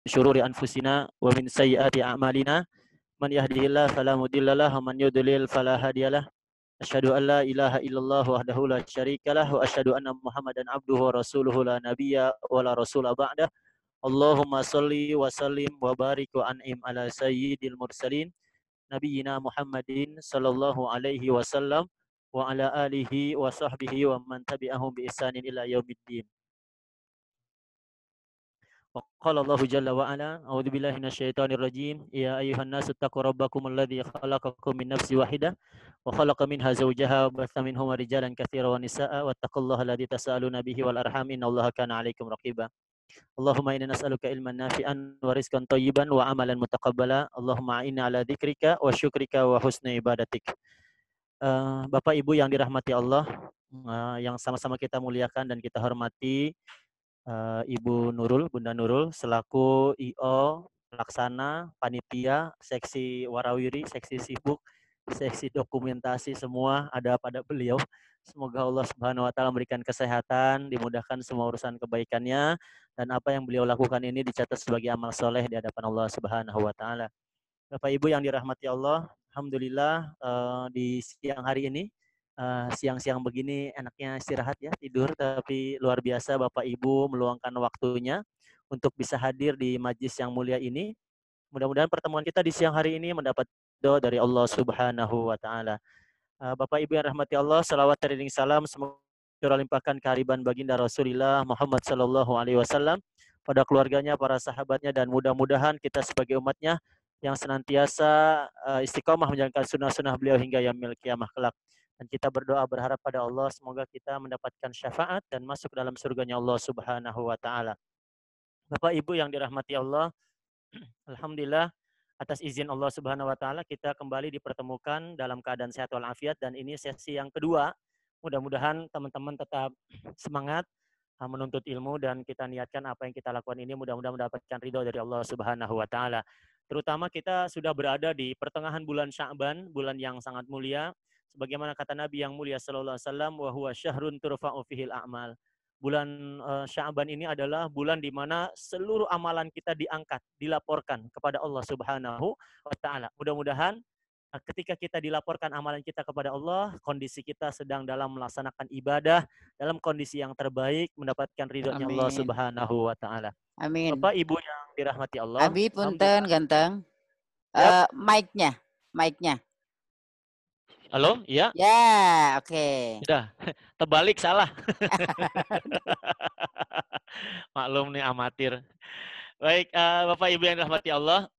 syururi anfusina wa min sayyiati a'malina. Man yahdihillahu fala mudhillalah wa man yudlil fala hadiyalah. Asyhadu an la ilaha illallah wahdahu la syarikalah wa asyhadu anna Muhammadan abduhu wa rasuluhu la nabiyya wa la rasula ba'dah. Allahumma shalli wa sallim wa barik wa an'im ala sayyidil mursalin nabiyyina Muhammadin sallallahu alaihi wasallam wa ala alihi wa sahbihi wa man tabi'ahum bi ihsanin ila yaumiddin. Wa qala Allahu jalla wa ala, a'udzu billahi minasyaitonir rajim, ya ayyuhan nasu taqu rabbakumul ladzi khalaqakum min nafsin wahidah wa khalaqa minha zawjaha wa batha minhuma rijalan katsiran wa nisaa'a wattaqullaha alladzi tasaaluna bihi wal arham innallaha kana 'alaikum raqiba. Allahumma inna nas'aluka ilman nafi'an wa rizqan thayyiban wa amalan mutaqabbala. Allahumma a'inna ala dzikrika wa syukrika wa husni ibadatik. Bapak Ibu yang dirahmati Allah, yang sama-sama kita muliakan dan kita hormati, Ibu Nurul, Bunda Nurul selaku IO pelaksana panitia seksi warawiri, seksi sibuk, seksi dokumentasi semua ada pada beliau. Semoga Allah Subhanahu wa taala memberikan kesehatan, dimudahkan semua urusan kebaikannya dan apa yang beliau lakukan ini dicatat sebagai amal soleh di hadapan Allah Subhanahu wa taala. Bapak Ibu yang dirahmati Allah, alhamdulillah di siang hari ini siang-siang begini enaknya istirahat ya, tidur, tapi luar biasa Bapak Ibu meluangkan waktunya untuk bisa hadir di majlis yang mulia ini. Mudah-mudahan pertemuan kita di siang hari ini mendapat doa dari Allah Subhanahu wa taala. Bapak Ibu yang rahmati Allah, salawat teriring salam semoga limpahkan kehariban baginda Rasulullah Muhammad sallallahu alaihi wasallam pada keluarganya, para sahabatnya, dan mudah-mudahan kita sebagai umatnya yang senantiasa istiqomah menjalankan sunnah-sunnah beliau hingga yaumil kiamah kelak. Dan kita berdoa berharap pada Allah semoga kita mendapatkan syafaat dan masuk dalam surganya Allah Subhanahu wa taala. Bapak Ibu yang dirahmati Allah, alhamdulillah atas izin Allah Subhanahu wa taala kita kembali dipertemukan dalam keadaan sehat walafiat dan ini sesi yang kedua. Mudah-mudahan teman-teman tetap semangat menuntut ilmu dan kita niatkan apa yang kita lakukan ini mudah-mudahan mendapatkan ridho dari Allah Subhanahu wa taala. Terutama kita sudah berada di pertengahan bulan Sya'ban, bulan yang sangat mulia. Sebagaimana kata Nabi yang mulia sallallahu alaihi wasallam, wa huwa syahrun turfa'u fihil a'mal. Bulan Sya'ban ini adalah bulan di mana seluruh amalan kita diangkat, dilaporkan kepada Allah Subhanahu wa taala. Mudah-mudahan ketika kita dilaporkan amalan kita kepada Allah, kondisi kita sedang dalam melaksanakan ibadah dalam kondisi yang terbaik, mendapatkan ridhonya Allah Subhanahu wa taala. Amin. Bapak Ibu yang dirahmati Allah. Abi punten ganteng. Mic-nya. Halo, iya? Ya, oke. Sudah, terbalik salah. Maklum nih amatir. Baik, Bapak Ibu yang dirahmati Allah,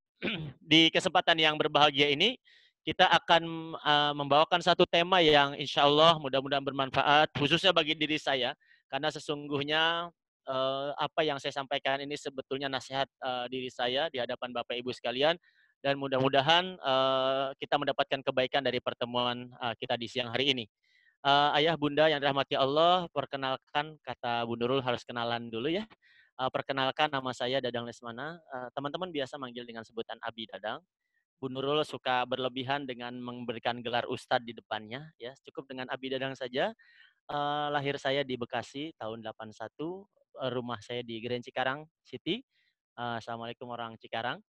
di kesempatan yang berbahagia ini kita akan membawakan satu tema yang insya Allah mudah-mudahan bermanfaat, khususnya bagi diri saya, karena sesungguhnya apa yang saya sampaikan ini sebetulnya nasihat diri saya di hadapan Bapak Ibu sekalian, dan mudah-mudahan kita mendapatkan kebaikan dari pertemuan kita di siang hari ini. Ayah Bunda yang dirahmati Allah, perkenalkan, kata Bu Nurul harus kenalan dulu ya. Perkenalkan, nama saya Dadang Lesmana. Teman-teman biasa manggil dengan sebutan Abi Dadang. Bu Nurul suka berlebihan dengan memberikan gelar Ustadz di depannya. Ya, cukup dengan Abi Dadang saja. Lahir saya di Bekasi tahun 81. Rumah saya di Grand Cikarang City. Assalamualaikum orang Cikarang,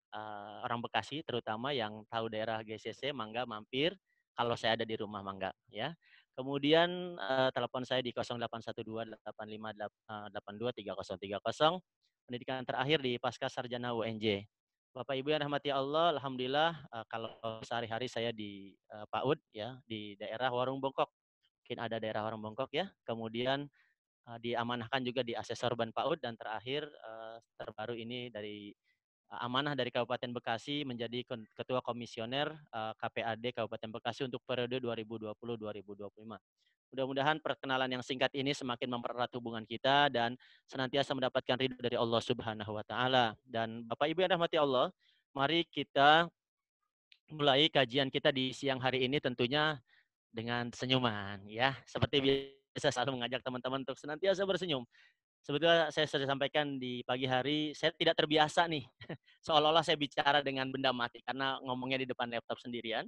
orang Bekasi terutama yang tahu daerah GCC, mangga mampir. Kalau saya ada di rumah mangga ya. Kemudian telepon saya di 081285823030. Pendidikan terakhir di Pasca Sarjana UNJ. Bapak Ibu yang rahmati Allah, alhamdulillah kalau sehari-hari saya di PAUD ya, di daerah Warung Bongkok. Mungkin ada daerah Warung Bongkok ya. Kemudian diamanahkan juga di Asesor Ban PAUD dan terakhir terbaru ini dari amanah dari Kabupaten Bekasi menjadi Ketua Komisioner KPAD Kabupaten Bekasi untuk periode 2020-2025. Mudah-mudahan perkenalan yang singkat ini semakin mempererat hubungan kita dan senantiasa mendapatkan ridho dari Allah Subhanahu wa taala. Dan Bapak Ibu yang rahmati Allah, mari kita mulai kajian kita di siang hari ini tentunya dengan senyuman ya. Seperti biasa selalu mengajak teman-teman untuk senantiasa bersenyum. Sebetulnya saya sudah sampaikan di pagi hari, saya tidak terbiasa nih, seolah-olah saya bicara dengan benda mati karena ngomongnya di depan laptop sendirian.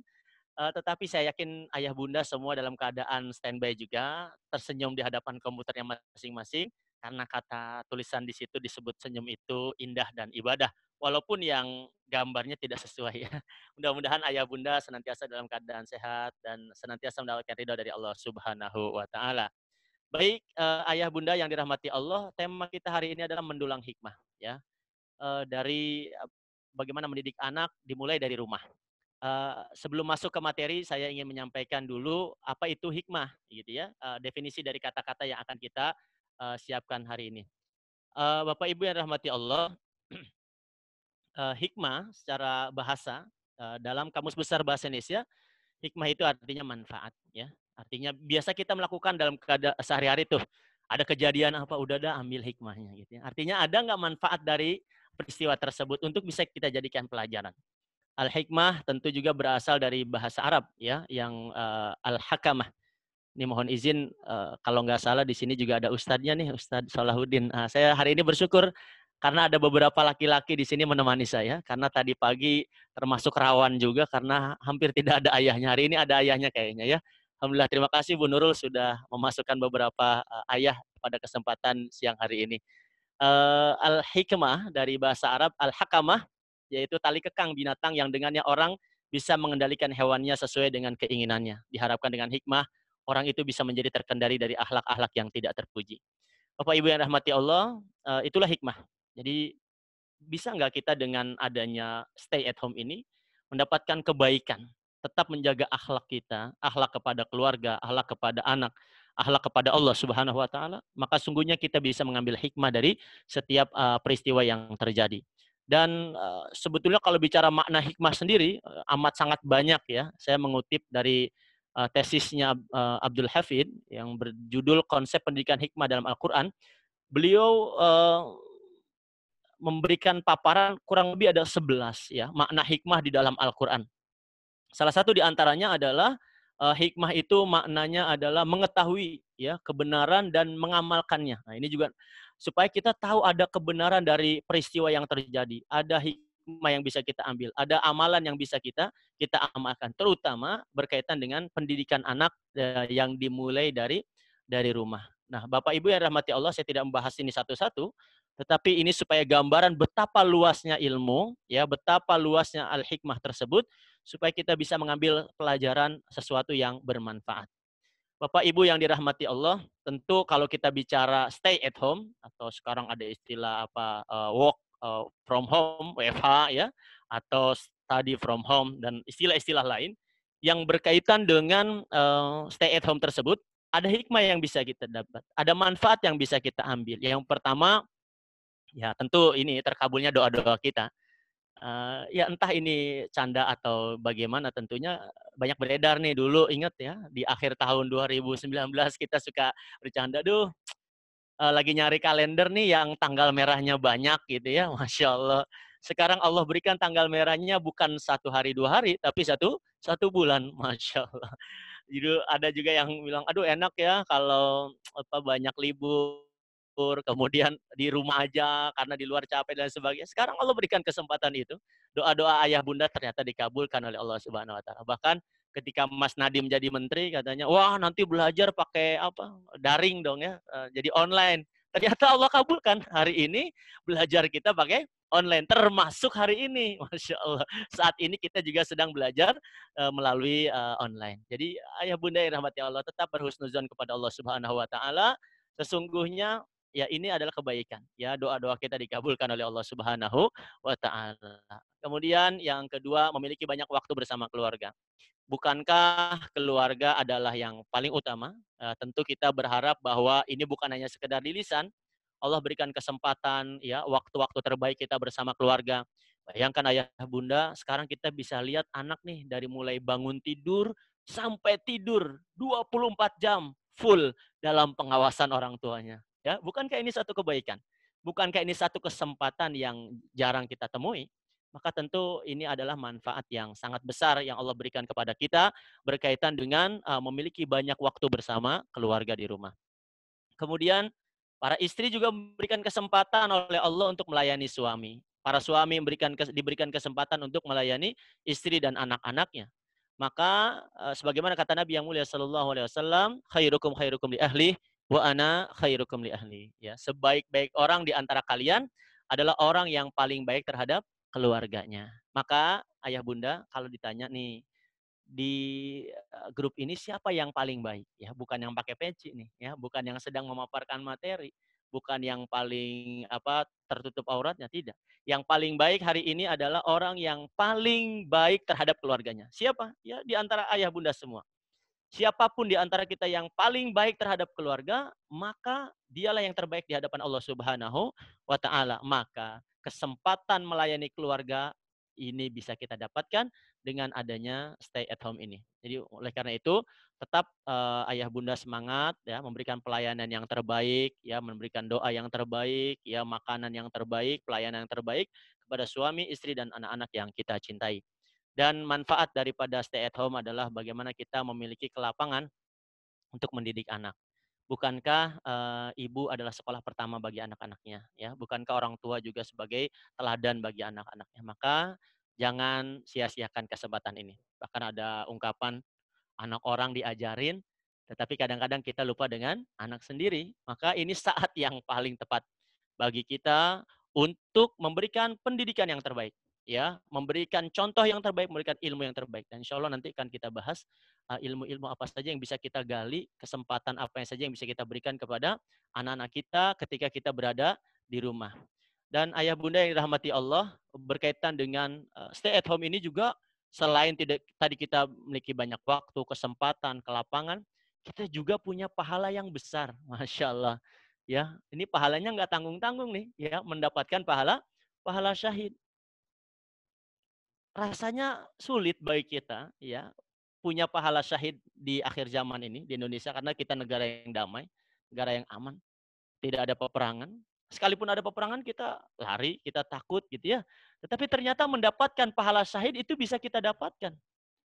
Tetapi saya yakin ayah bunda semua dalam keadaan standby juga, tersenyum di hadapan komputernya masing-masing, karena kata tulisan di situ disebut senyum itu indah dan ibadah. walaupun yang gambarnya tidak sesuai ya. Mudah-mudahan ayah bunda senantiasa dalam keadaan sehat dan senantiasa mendapatkan ridho dari Allah Subhanahu wa taala. Baik, ayah bunda yang dirahmati Allah, tema kita hari ini adalah mendulang hikmah ya. Dari bagaimana mendidik anak dimulai dari rumah. Sebelum masuk ke materi, saya ingin menyampaikan dulu apa itu hikmah, gitu ya. Definisi dari kata-kata yang akan kita siapkan hari ini. Bapak Ibu yang rahmati Allah, hikmah secara bahasa dalam Kamus Besar Bahasa Indonesia, hikmah itu artinya manfaat, ya. Artinya biasa kita melakukan dalam sehari-hari tuh. Ada kejadian apa, udah dah ambil hikmahnya, gitu ya. Artinya ada nggak manfaat dari peristiwa tersebut untuk bisa kita jadikan pelajaran. Al-hikmah tentu juga berasal dari bahasa Arab ya, yang al-hakamah. Ini mohon izin kalau nggak salah di sini juga ada ustadznya nih, Ustadz Salahuddin. Saya hari ini bersyukur karena ada beberapa laki-laki di sini menemani saya karena tadi pagi termasuk rawan juga karena hampir tidak ada ayahnya. Hari ini ada ayahnya kayaknya ya. Alhamdulillah, terima kasih Bu Nurul sudah memasukkan beberapa ayah pada kesempatan siang hari ini. Al-hikmah dari bahasa Arab al-hakamah, yaitu tali kekang binatang yang dengannya orang bisa mengendalikan hewannya sesuai dengan keinginannya. Diharapkan dengan hikmah, orang itu bisa menjadi terkendali dari akhlak-akhlak yang tidak terpuji. Bapak Ibu yang rahmati Allah, itulah hikmah. Jadi bisa nggak kita dengan adanya stay at home ini mendapatkan kebaikan, tetap menjaga akhlak kita, akhlak kepada keluarga, akhlak kepada anak, akhlak kepada Allah Subhanahu wa taala, maka sungguhnya kita bisa mengambil hikmah dari setiap peristiwa yang terjadi. Dan sebetulnya kalau bicara makna hikmah sendiri amat sangat banyak ya. Saya mengutip dari tesisnya Abdul Hafid yang berjudul Konsep Pendidikan Hikmah dalam Al-Qur'an. Beliau memberikan paparan kurang lebih ada 11 ya, makna hikmah di dalam Al-Qur'an. Salah satu di antaranya adalah hikmah itu maknanya adalah mengetahui ya kebenaran dan mengamalkannya. Nah, ini juga supaya kita tahu ada kebenaran dari peristiwa yang terjadi, ada hikmah yang bisa kita ambil, ada amalan yang bisa kita amalkan, terutama berkaitan dengan pendidikan anak yang dimulai dari rumah. Nah, Bapak Ibu yang rahmati Allah, saya tidak membahas ini satu-satu, tetapi ini supaya gambaran betapa luasnya ilmu, ya, betapa luasnya al-hikmah tersebut, supaya kita bisa mengambil pelajaran sesuatu yang bermanfaat. Bapak Ibu yang dirahmati Allah, tentu kalau kita bicara stay at home atau sekarang ada istilah apa work from home WFH ya, atau study from home dan istilah-istilah lain yang berkaitan dengan stay at home tersebut, ada hikmah yang bisa kita dapat, ada manfaat yang bisa kita ambil. Yang pertama, ya tentu ini terkabulnya doa-doa kita. Ya entah ini canda atau bagaimana, tentunya banyak beredar nih dulu, ingat ya di akhir tahun 2019 kita suka bercanda, "Duh, lagi nyari kalender nih yang tanggal merahnya banyak," gitu ya. Masya Allah. Sekarang Allah berikan tanggal merahnya bukan 1 hari 2 hari, tapi satu bulan. Masya Allah. Jadi ada juga yang bilang, "Aduh enak ya kalau apa banyak libur, kemudian di rumah aja karena di luar capek dan sebagainya." Sekarang Allah berikan kesempatan itu. Doa-doa ayah bunda ternyata dikabulkan oleh Allah Subhanahu wa taala. Bahkan ketika Mas Nadiem jadi menteri katanya, "Wah, nanti belajar pakai apa? Daring dong ya, jadi online." Ternyata Allah kabulkan. Hari ini belajar kita pakai online, termasuk hari ini. Masya Allah. Saat ini kita juga sedang belajar melalui online. Jadi ayah bunda yang rahmati Allah, tetap berhusnuzon kepada Allah Subhanahu wa taala. Sesungguhnya ya ini adalah kebaikan. Ya, doa-doa kita dikabulkan oleh Allah Subhanahu wa taala. Kemudian yang kedua, memiliki banyak waktu bersama keluarga. Bukankah keluarga adalah yang paling utama? Tentu kita berharap bahwa ini bukan hanya sekedar di lisan, Allah berikan kesempatan ya waktu-waktu terbaik kita bersama keluarga. Bayangkan ayah bunda, sekarang kita bisa lihat anak nih dari mulai bangun tidur sampai tidur 24 jam full dalam pengawasan orang tuanya. Ya, bukankah ini satu kebaikan? Bukankah ini satu kesempatan yang jarang kita temui? Maka tentu ini adalah manfaat yang sangat besar yang Allah berikan kepada kita berkaitan dengan memiliki banyak waktu bersama keluarga di rumah. Kemudian para istri juga memberikan kesempatan oleh Allah untuk melayani suami. Para suami diberikan kesempatan untuk melayani istri dan anak-anaknya. Maka sebagaimana kata Nabi yang mulia sallallahu alaihi wasallam, khairukum khairukum li ahli wa ana khairukum li ahli. Ya, sebaik-baik orang di antara kalian adalah orang yang paling baik terhadap keluarganya. Maka ayah bunda kalau ditanya nih di grup ini siapa yang paling baik ya, bukan yang pakai peci nih ya, bukan yang sedang memaparkan materi, bukan yang paling tertutup auratnya, tidak. Yang paling baik hari ini adalah orang yang paling baik terhadap keluarganya. Siapa? Ya di antara ayah bunda semua. Siapapun di antara kita yang paling baik terhadap keluarga, maka dialah yang terbaik di hadapan Allah Subhanahu wa taala. Maka kesempatan melayani keluarga ini bisa kita dapatkan dengan adanya stay at home ini. Jadi oleh karena itu tetap ayah bunda semangat ya, memberikan pelayanan yang terbaik ya, memberikan doa yang terbaik ya, makanan yang terbaik, pelayanan yang terbaik kepada suami, istri dan anak-anak yang kita cintai. Dan manfaat daripada stay at home adalah bagaimana kita memiliki kelapangan untuk mendidik anak. Bukankah ibu adalah sekolah pertama bagi anak-anaknya, ya? Bukankah orang tua juga sebagai teladan bagi anak-anaknya? Maka jangan sia-siakan kesempatan ini. Bahkan ada ungkapan anak orang diajarin, tetapi kadang-kadang kita lupa dengan anak sendiri. Maka ini saat yang paling tepat bagi kita untuk memberikan pendidikan yang terbaik, ya, memberikan contoh yang terbaik, memberikan ilmu yang terbaik. Dan insya Allah nanti akan kita bahas ilmu-ilmu apa saja yang bisa kita gali, kesempatan apa yang saja yang bisa kita berikan kepada anak-anak kita ketika kita berada di rumah. Dan ayah bunda yang dirahmati Allah, berkaitan dengan stay at home ini juga selain tidak tadi kita memiliki banyak waktu, kesempatan, kelapangan, kita juga punya pahala yang besar, masya Allah. Ya, ini pahalanya nggak tanggung-tanggung nih, ya, mendapatkan pahala pahala syahid. Rasanya sulit bagi kita, ya, punya pahala syahid di akhir zaman ini di Indonesia karena kita negara yang damai, negara yang aman, tidak ada peperangan. Sekalipun ada peperangan kita lari, kita takut gitu ya. Tetapi ternyata mendapatkan pahala syahid itu bisa kita dapatkan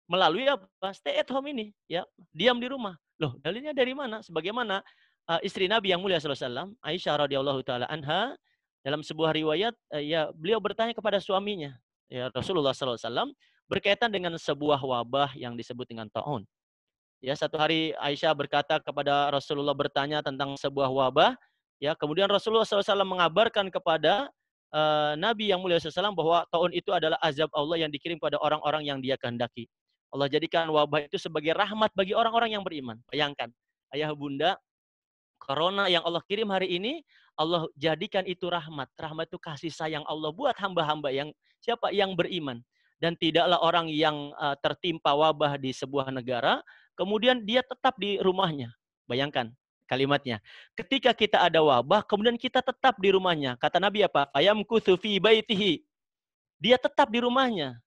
melalui apa? Stay at home ini, ya, diam di rumah. Loh, dalilnya dari mana? Sebagaimana istri Nabi yang mulia sallallahu alaihi wasallam, Aisyah radhiyallahu taala anha, dalam sebuah riwayat ya beliau bertanya kepada suaminya, ya Rasulullah sallallahu alaihi wasallam, berkaitan dengan sebuah wabah yang disebut dengan taun. Ya, satu hari Aisyah berkata kepada Rasulullah, bertanya tentang sebuah wabah, ya, kemudian Rasulullah SAW mengabarkan kepada Nabi yang mulia SAW bahwa taun itu adalah azab Allah yang dikirim pada orang-orang yang dia kehendaki. Allah jadikan wabah itu sebagai rahmat bagi orang-orang yang beriman. Bayangkan, ayah bunda, corona yang Allah kirim hari ini, Allah jadikan itu rahmat. Rahmat itu kasih sayang Allah buat hamba-hamba yang siapa? Yang beriman. Dan tidaklah orang yang tertimpa wabah di sebuah negara, kemudian dia tetap di rumahnya. Bayangkan kalimatnya. Ketika kita ada wabah, kemudian kita tetap di rumahnya. Kata Nabi apa? Fayamkuthu fi baitihi. Dia tetap di rumahnya.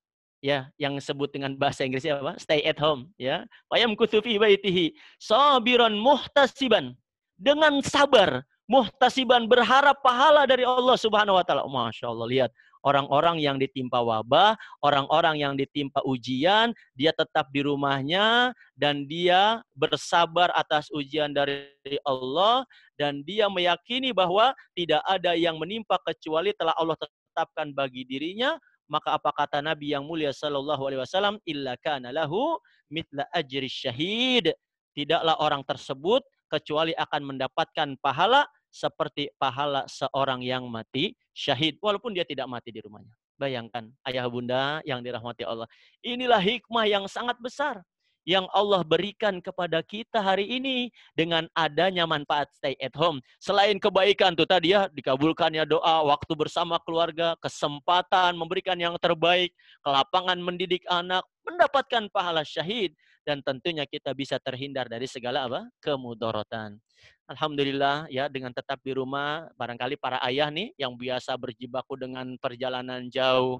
Ya, yang disebut dengan bahasa Inggrisnya apa? Stay at home, ya. Fayamkuthu fi baitihi sabiran muhtasiban. Dengan sabar, muhtasiban, berharap pahala dari Allah Subhanahu wa taala. Masya Allah, lihat orang-orang yang ditimpa wabah, orang-orang yang ditimpa ujian, dia tetap di rumahnya dan dia bersabar atas ujian dari Allah dan dia meyakini bahwa tidak ada yang menimpa kecuali telah Allah tetapkan bagi dirinya. Maka apa kata Nabi yang mulia sallallahu alaihi wasallam, illa kana lahu mithla ajri syahid. Tidaklah orang tersebut kecuali akan mendapatkan pahala seperti pahala seorang yang mati syahid walaupun dia tidak mati di rumahnya. Bayangkan ayah bunda yang dirahmati Allah. Inilah hikmah yang sangat besar yang Allah berikan kepada kita hari ini dengan adanya manfaat stay at home. Selain kebaikan tuh tadi ya, dikabulkannya doa, waktu bersama keluarga, kesempatan memberikan yang terbaik, kelapangan mendidik anak, mendapatkan pahala syahid, dan tentunya kita bisa terhindar dari segala apa? Kemudorotan. Alhamdulillah ya, dengan tetap di rumah, barangkali para ayah nih yang biasa berjibaku dengan perjalanan jauh,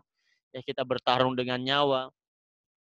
ya kita bertarung dengan nyawa.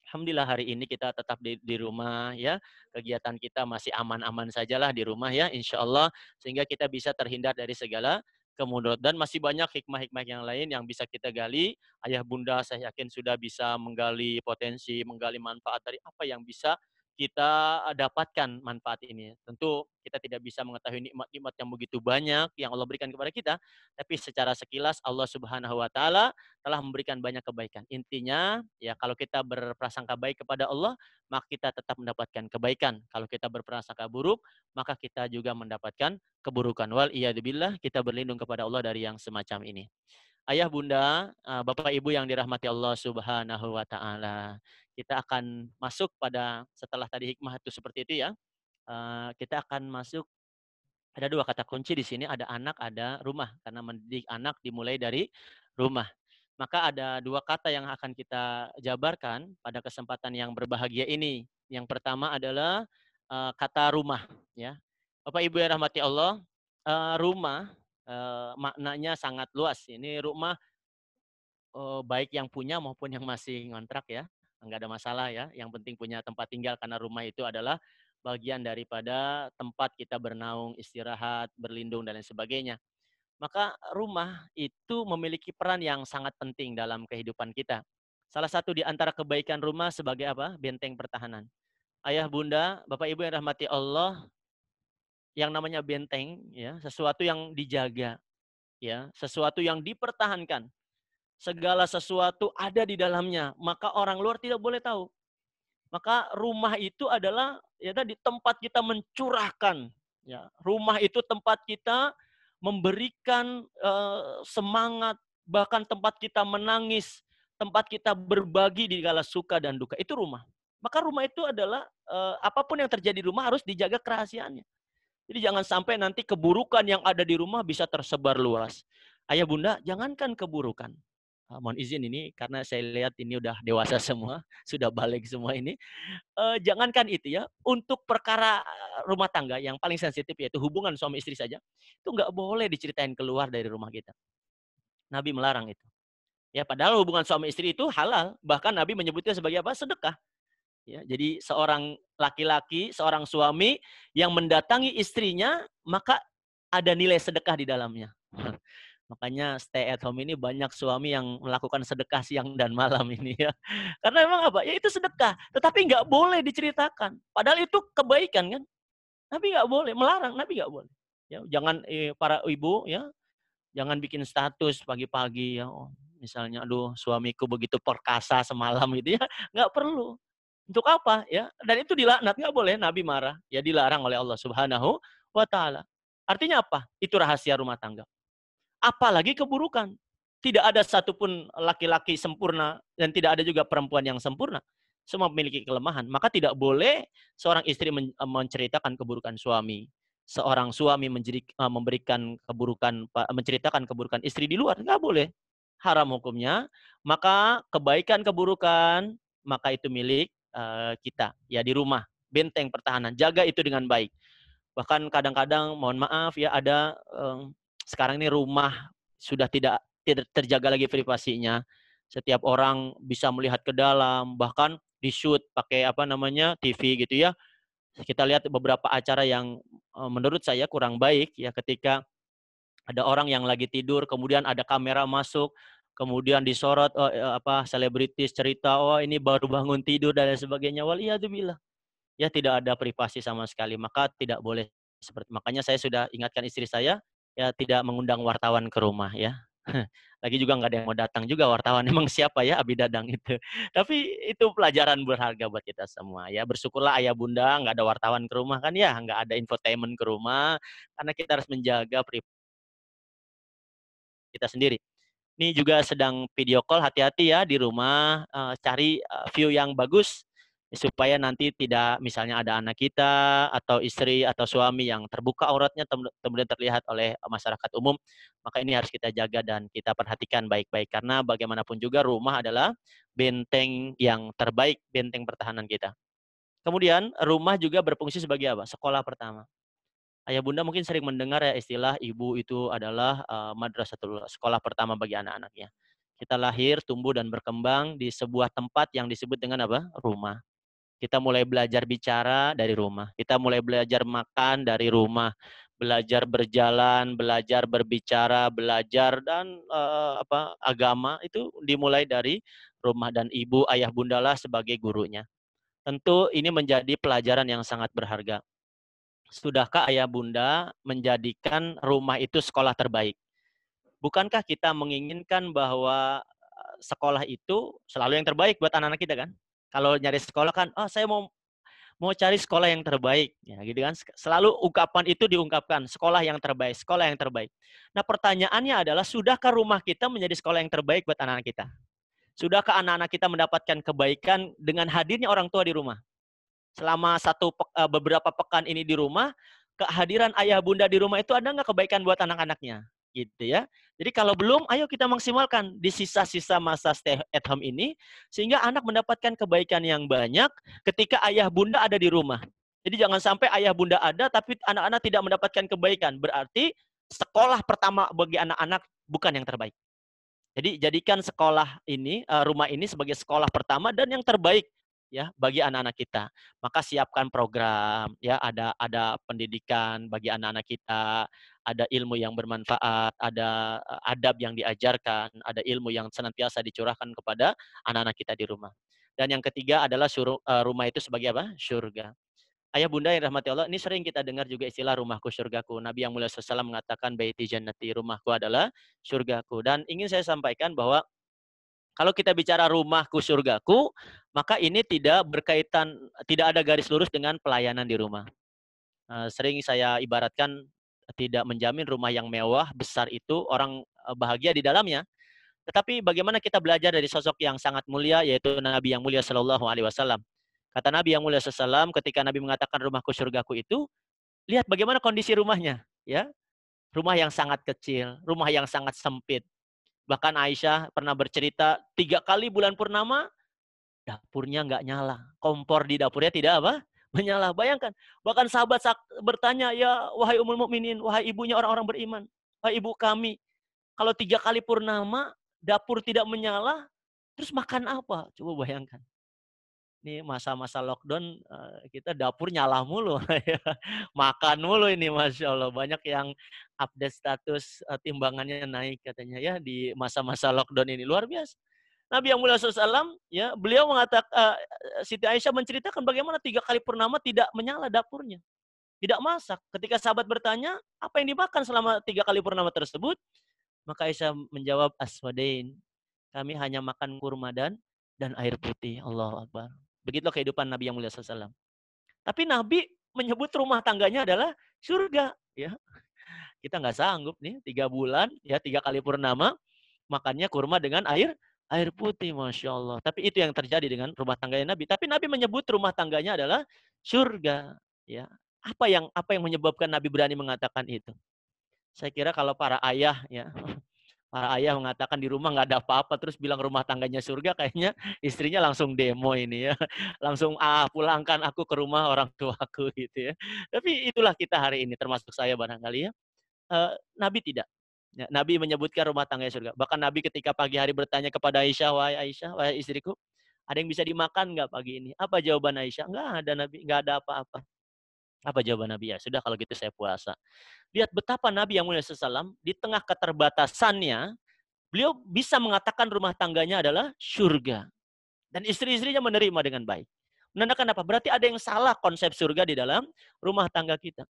Alhamdulillah hari ini kita tetap di rumah ya. Kegiatan kita masih aman-aman sajalah di rumah ya, insya Allah. Sehingga kita bisa terhindar dari segala kemudaratan. Dan masih banyak hikmah-hikmah yang lain yang bisa kita gali. Ayah bunda saya yakin sudah bisa menggali potensi, menggali manfaat dari apa yang bisa kita dapatkan manfaat ini. Tentu kita tidak bisa mengetahui nikmat-nikmat yang begitu banyak yang Allah berikan kepada kita. Tapi secara sekilas Allah Subhanahu wa taala telah memberikan banyak kebaikan. Intinya, ya kalau kita berprasangka baik kepada Allah, maka kita tetap mendapatkan kebaikan. Kalau kita berprasangka buruk, maka kita juga mendapatkan keburukan. Wal iyadzubillah, kita berlindung kepada Allah dari yang semacam ini. Ayah, bunda, bapak, ibu yang dirahmati Allah Subhanahu wa Ta'ala. Kita akan masuk pada setelah tadi hikmah itu seperti itu ya. Kita akan masuk. Ada dua kata kunci di sini, ada anak, ada rumah. Karena mendidik anak dimulai dari rumah. Maka ada dua kata yang akan kita jabarkan pada kesempatan yang berbahagia ini. Yang pertama adalah kata rumah. Ya, Bapak Ibu yang rahmati Allah, rumah maknanya sangat luas. Ini rumah baik yang punya maupun yang masih ngontrak ya, nggak ada masalah ya. Yang penting punya tempat tinggal karena rumah itu adalah bagian daripada tempat kita bernaung, istirahat, berlindung dan lain sebagainya. Maka rumah itu memiliki peran yang sangat penting dalam kehidupan kita. Salah satu di antara kebaikan rumah sebagai apa? Benteng pertahanan. Ayah, bunda, bapak, ibu yang rahmati Allah, yang namanya benteng ya, sesuatu yang dijaga ya, sesuatu yang dipertahankan. Segala sesuatu ada di dalamnya, maka orang luar tidak boleh tahu. Maka rumah itu adalah ya tadi tempat kita mencurahkan ya. Rumah itu tempat kita memberikan semangat, bahkan tempat kita menangis, tempat kita berbagi di kala suka dan duka. Itu rumah. Maka rumah itu adalah apapun yang terjadi di rumah harus dijaga kerahasiaannya. Jadi jangan sampai nanti keburukan yang ada di rumah bisa tersebar luas. Ayah bunda, jangankan keburukan. Mohon izin ini karena saya lihat ini udah dewasa semua, sudah balik semua ini. Jangankan itu ya, untuk perkara rumah tangga yang paling sensitif yaitu hubungan suami istri saja, itu nggak boleh diceritain keluar dari rumah kita. Nabi melarang itu. Ya, padahal hubungan suami istri itu halal, bahkan Nabi menyebutnya sebagai apa? Sedekah. Ya, jadi seorang laki-laki, seorang suami yang mendatangi istrinya, maka ada nilai sedekah di dalamnya. Makanya stay at home ini banyak suami yang melakukan sedekah siang dan malam ini ya. Karena memang apa? Ya itu sedekah, tetapi nggak boleh diceritakan. Padahal itu kebaikan kan. Nabi nggak boleh, melarang, Nabi nggak boleh. Ya, jangan para ibu ya, jangan bikin status pagi-pagi ya. Oh, misalnya, aduh suamiku begitu perkasa semalam gitu ya. Nggak perlu. Untuk apa ya? Dan itu dilaknat, nggak boleh, Nabi marah. Ya dilarang oleh Allah Subhanahu wa Ta'ala. Artinya apa? Itu rahasia rumah tangga. Apalagi keburukan. Tidak ada satupun laki-laki sempurna dan tidak ada juga perempuan yang sempurna. Semua memiliki kelemahan. Maka tidak boleh seorang istri menceritakan keburukan suami. Seorang suami memberikan keburukan, menceritakan keburukan istri di luar. Nggak boleh. Haram hukumnya. Maka kebaikan keburukan, maka itu milik kita. Ya di rumah. Benteng pertahanan. Jaga itu dengan baik. Bahkan kadang-kadang mohon maaf ya ada sekarang ini rumah sudah tidak terjaga lagi privasinya. Setiap orang bisa melihat ke dalam, bahkan di-shoot pakai apa namanya TV gitu ya. Kita lihat beberapa acara yang menurut saya kurang baik ya, ketika ada orang yang lagi tidur kemudian ada kamera masuk, kemudian disorot apa selebritis cerita, oh ini baru bangun tidur dan lain sebagainya. Waliyadzubillah. Ya tidak ada privasi sama sekali, maka tidak boleh seperti, makanya saya sudah ingatkan istri saya ya tidak mengundang wartawan ke rumah ya. Lagi juga nggak ada yang mau datang juga wartawan, emang siapa ya Abi Dadang itu. Tapi itu pelajaran berharga buat kita semua ya. Bersyukurlah ayah bunda nggak ada wartawan ke rumah kan ya, nggak ada infotainment ke rumah karena kita harus menjaga privasi kita sendiri. Ini juga sedang video call, hati-hati ya di rumah, cari view yang bagus supaya nanti tidak misalnya ada anak kita atau istri atau suami yang terbuka auratnya kemudian terlihat oleh masyarakat umum. Maka ini harus kita jaga dan kita perhatikan baik-baik karena bagaimanapun juga rumah adalah benteng yang terbaik, benteng pertahanan kita. Kemudian rumah juga berfungsi sebagai apa? Sekolah pertama. Ayah bunda mungkin sering mendengar ya istilah ibu itu adalah madrasatul, sekolah pertama bagi anak-anaknya. Kita lahir, tumbuh dan berkembang di sebuah tempat yang disebut dengan apa? Rumah. Kita mulai belajar bicara dari rumah. Kita mulai belajar makan dari rumah. Belajar berjalan, belajar berbicara, belajar dan agama itu dimulai dari rumah, dan ibu ayah bundalah sebagai gurunya. Tentu ini menjadi pelajaran yang sangat berharga. Sudahkah ayah bunda menjadikan rumah itu sekolah terbaik? Bukankah kita menginginkan bahwa sekolah itu selalu yang terbaik buat anak-anak kita kan? Kalau nyari sekolah kan, oh saya mau mau cari sekolah yang terbaik, ya gitu kan. Selalu ungkapan itu diungkapkan, sekolah yang terbaik, sekolah yang terbaik. Nah, pertanyaannya adalah sudahkah rumah kita menjadi sekolah yang terbaik buat anak-anak kita? Sudahkah anak-anak kita mendapatkan kebaikan dengan hadirnya orang tua di rumah? Selama beberapa pekan ini di rumah, kehadiran ayah bunda di rumah itu ada nggak kebaikan buat anak-anaknya? Gitu ya. Jadi kalau belum, ayo kita maksimalkan di sisa-sisa masa stay at home ini, sehingga anak mendapatkan kebaikan yang banyak ketika ayah bunda ada di rumah. Jadi jangan sampai ayah bunda ada, tapi anak-anak tidak mendapatkan kebaikan. Berarti sekolah pertama bagi anak-anak bukan yang terbaik. Jadi jadikan sekolah ini, rumah ini sebagai sekolah pertama dan yang terbaik ya bagi anak-anak kita. Maka siapkan program ya, ada pendidikan bagi anak-anak kita, ada ilmu yang bermanfaat, ada adab yang diajarkan, ada ilmu yang senantiasa dicurahkan kepada anak-anak kita di rumah. Dan yang ketiga adalah rumah itu sebagai apa? Surga. Ayah bunda yang rahmati Allah, ini sering kita dengar juga istilah rumahku surgaku. Nabi yang mulia SAW mengatakan baiti jannati, rumahku adalah surgaku. Dan ingin saya sampaikan bahwa kalau kita bicara rumahku surgaku, maka ini tidak berkaitan, tidak ada garis lurus dengan pelayanan di rumah. Sering saya ibaratkan tidak menjamin rumah yang mewah, besar itu orang bahagia di dalamnya. Tetapi bagaimana kita belajar dari sosok yang sangat mulia, yaitu Nabi yang mulia Shallallahu Alaihi Wasallam. Kata Nabi yang mulia SAW, ketika Nabi mengatakan rumahku surgaku itu, lihat bagaimana kondisi rumahnya, ya. Rumah yang sangat kecil, rumah yang sangat sempit. Bahkan Aisyah pernah bercerita 3 kali bulan purnama dapurnya nggak nyala, kompor di dapurnya tidak apa menyala. Bayangkan, bahkan sahabat bertanya, ya wahai Ummul Mukminin, wahai ibunya orang-orang beriman, wahai ibu kami, kalau 3 kali purnama dapur tidak menyala, terus makan apa? Coba bayangkan. Ini masa-masa lockdown, kita dapur nyala mulu, makan mulu ini Masya Allah. Banyak yang update status, timbangannya naik katanya ya di masa-masa lockdown ini, luar biasa. Nabi yang mulia SAW, ya beliau mengatakan, Siti Aisyah menceritakan bagaimana 3 kali purnama tidak menyala dapurnya, tidak masak. Ketika sahabat bertanya, apa yang dimakan selama 3 kali purnama tersebut? Maka Aisyah menjawab, aswadain, kami hanya makan kurma dan air putih. Allahu Akbar. Begitulah kehidupan Nabi yang mulia SAW. Tapi Nabi menyebut rumah tangganya adalah surga. Ya, kita nggak sanggup nih 3 bulan, ya 3 kali purnama, makannya kurma dengan air putih, Masya Allah. Tapi itu yang terjadi dengan rumah tangganya Nabi. Tapi Nabi menyebut rumah tangganya adalah surga. Ya, apa yang menyebabkan Nabi berani mengatakan itu? Saya kira kalau para ayah ya, para ayah mengatakan di rumah nggak ada apa-apa terus bilang rumah tangganya surga, kayaknya istrinya langsung demo ini ya. Langsung pulangkan aku ke rumah orang tuaku gitu ya. Tapi itulah kita hari ini termasuk saya barangkali ya. Nabi tidak. Ya, Nabi menyebutkan rumah tangganya surga. Bahkan Nabi ketika pagi hari bertanya kepada Aisyah, wahai istriku, ada yang bisa dimakan nggak pagi ini? Apa jawaban Aisyah? Nggak ada Nabi, nggak ada apa-apa. Apa jawaban Nabi? Ya sudah kalau gitu saya puasa. Lihat betapa Nabi yang mulia SAW di tengah keterbatasannya, beliau bisa mengatakan rumah tangganya adalah surga. Dan istri-istrinya menerima dengan baik. Menandakan apa? Berarti ada yang salah konsep surga di dalam rumah tangga kita.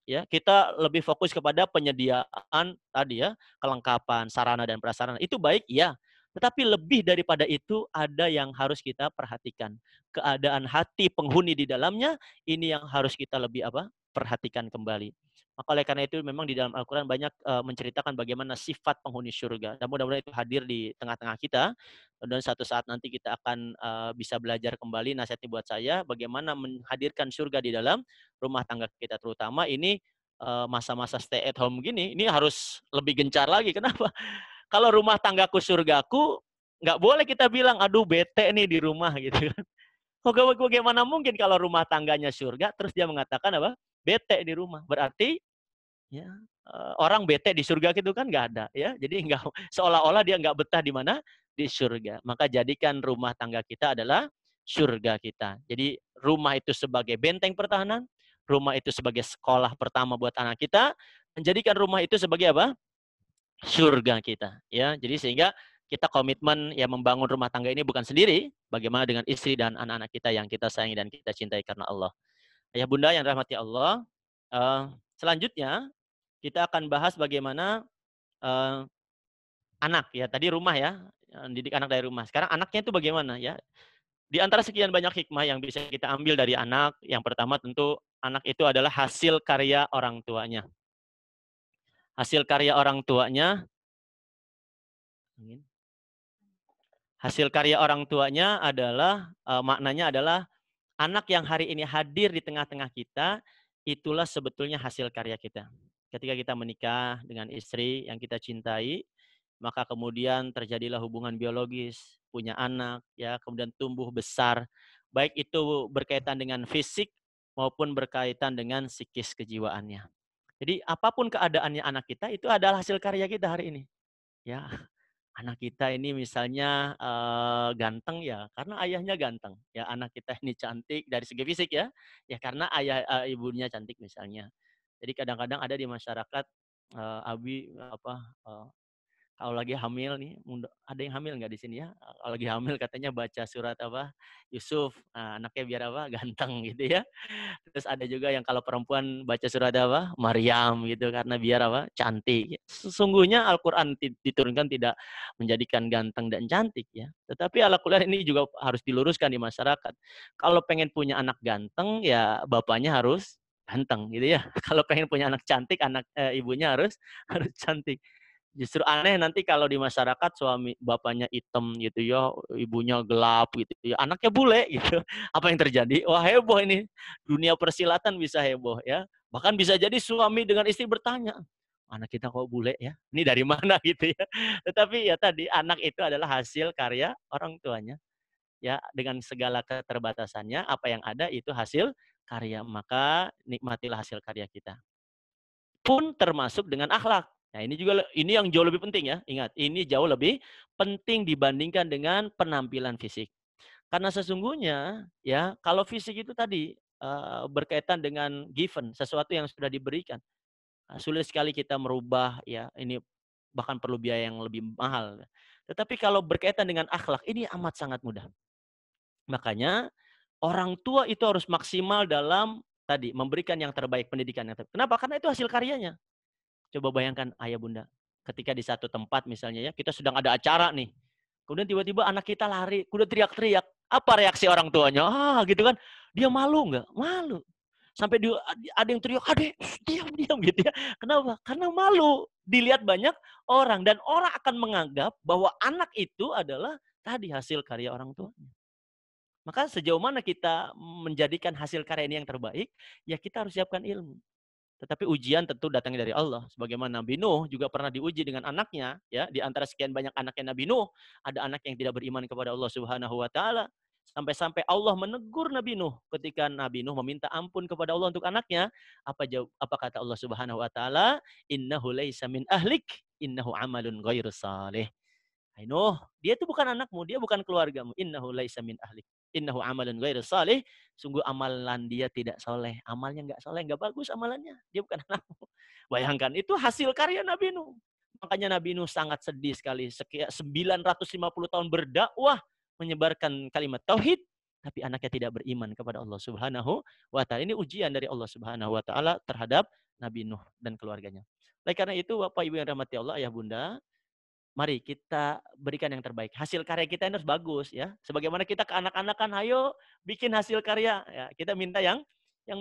Ya, kita lebih fokus kepada penyediaan tadi ya, kelengkapan sarana dan prasarana. Itu baik, ya. Tetapi lebih daripada itu ada yang harus kita perhatikan. Keadaan hati penghuni di dalamnya ini yang harus kita lebih apa? Perhatikan kembali. Maka oleh karena itu memang di dalam Al-Qur'an banyak menceritakan bagaimana sifat penghuni surga. Dan mudah-mudahan itu hadir di tengah-tengah kita. Dan satu saat nanti kita akan bisa belajar kembali nasihatnya buat saya bagaimana menghadirkan surga di dalam rumah tangga kita, terutama ini masa-masa stay at home gini, ini harus lebih gencar lagi. Kenapa? Kalau rumah tanggaku surgaku, nggak boleh kita bilang, aduh bete nih di rumah gitu kan. Bagaimana mungkin kalau rumah tangganya surga, terus dia mengatakan apa? Bete di rumah. Berarti ya orang bete di surga gitu kan nggak ada ya. Jadi nggak, seolah-olah dia nggak betah di mana? Di surga. Maka jadikan rumah tangga kita adalah surga kita. Jadi rumah itu sebagai benteng pertahanan, rumah itu sebagai sekolah pertama buat anak kita, menjadikan rumah itu sebagai apa? Surga kita. Ya, jadi sehingga kita komitmen ya membangun rumah tangga ini bukan sendiri, bagaimana dengan istri dan anak-anak kita yang kita sayangi dan kita cintai karena Allah. Ayah bunda yang rahmati Allah, selanjutnya kita akan bahas bagaimana anak ya. Tadi rumah ya, didik anak dari rumah. Sekarang anaknya itu bagaimana ya? Di antara sekian banyak hikmah yang bisa kita ambil dari anak, yang pertama tentu anak itu adalah hasil karya orang tuanya. Hasil karya orang tuanya, hasil karya orang tuanya adalah, maknanya adalah anak yang hari ini hadir di tengah-tengah kita, itulah sebetulnya hasil karya kita. Ketika kita menikah dengan istri yang kita cintai, maka kemudian terjadilah hubungan biologis, punya anak, ya, kemudian tumbuh besar, baik itu berkaitan dengan fisik maupun berkaitan dengan psikis kejiwaannya. Jadi apapun keadaannya anak kita itu adalah hasil karya kita hari ini. Ya, anak kita ini misalnya ganteng ya karena ayahnya ganteng. Ya, anak kita ini cantik dari segi fisik ya, ya karena ibunya cantik misalnya. Jadi kadang-kadang ada di masyarakat Abi apa kalau lagi hamil nih, ada yang hamil nggak di sini ya? Kalau lagi hamil katanya baca surat apa, Yusuf, anaknya biar apa, ganteng gitu ya. Terus ada juga yang kalau perempuan baca surat apa, Maryam gitu, karena biar apa, cantik. Sesungguhnya Al-Quran diturunkan tidak menjadikan ganteng dan cantik ya. Tetapi Al-Quran ini juga harus diluruskan di masyarakat. Kalau pengen punya anak ganteng, ya bapaknya harus ganteng gitu ya. Kalau pengen punya anak cantik, ibunya harus harus cantik. Justru aneh nanti kalau di masyarakat suami bapaknya hitam gitu ya, ibunya gelap gitu ya, anaknya bule gitu. Apa yang terjadi? Wah, heboh ini. Dunia persilatan bisa heboh ya. Bahkan bisa jadi suami dengan istri bertanya, anak kita kok bule ya? Ini dari mana gitu ya. Tetapi ya tadi anak itu adalah hasil karya orang tuanya. Ya, dengan segala keterbatasannya, apa yang ada itu hasil karya. Maka nikmatilah hasil karya kita. Pun termasuk dengan akhlak. Nah, ini yang jauh lebih penting ya. Ingat, ini jauh lebih penting dibandingkan dengan penampilan fisik. Karena sesungguhnya ya, kalau fisik itu tadi berkaitan dengan given, sesuatu yang sudah diberikan. Sulit sekali kita merubah ya, ini bahkan perlu biaya yang lebih mahal. Tetapi kalau berkaitan dengan akhlak, ini amat sangat mudah. Makanya orang tua itu harus maksimal dalam tadi memberikan yang terbaik, pendidikan yang terbaik. Kenapa? Karena itu hasil karyanya. Coba bayangkan ayah bunda, ketika di satu tempat misalnya ya, kita sedang ada acara nih. Kemudian tiba-tiba anak kita lari, kemudian teriak-teriak. Apa reaksi orang tuanya? Gitu kan. Dia malu nggak? Malu. Sampai ada yang teriak, adek, diam, diam gitu ya. Kenapa? Karena malu. Dilihat banyak orang. Dan orang akan menganggap bahwa anak itu adalah tadi hasil karya orang tuanya. Maka sejauh mana kita menjadikan hasil karya ini yang terbaik, ya kita harus siapkan ilmu. Tetapi ujian tentu datangnya dari Allah. Sebagaimana Nabi Nuh juga pernah diuji dengan anaknya, ya, di antara sekian banyak anaknya Nabi Nuh, ada anak yang tidak beriman kepada Allah Subhanahu wa taala. Sampai-sampai Allah menegur Nabi Nuh ketika Nabi Nuh meminta ampun kepada Allah untuk anaknya. Apa kata Allah Subhanahu wa taala? Innahu laisa min ahlik, innahu amalun ghairu salih. Hai Nuh, dia itu bukan anakmu, dia bukan keluargamu. Innahu laisa min ahlik. Innahu amalun ghairu salih. Sungguh amalan dia tidak soleh. Amalnya nggak soleh, nggak bagus amalannya. Dia bukan anakmu. Bayangkan, itu hasil karya Nabi Nuh. Makanya Nabi Nuh sangat sedih sekali. Sekian 950 tahun berdakwah, menyebarkan kalimat tauhid, tapi anaknya tidak beriman kepada Allah Subhanahu wa taala. Ini ujian dari Allah Subhanahu wa taala terhadap Nabi Nuh dan keluarganya. Oleh karena itu, Bapak Ibu yang rahmati Allah, Ayah Bunda, mari kita berikan yang terbaik. Hasil karya kita ini harus bagus ya. Sebagaimana kita ke anak-anak kan, ayo bikin hasil karya. Ya, kita minta yang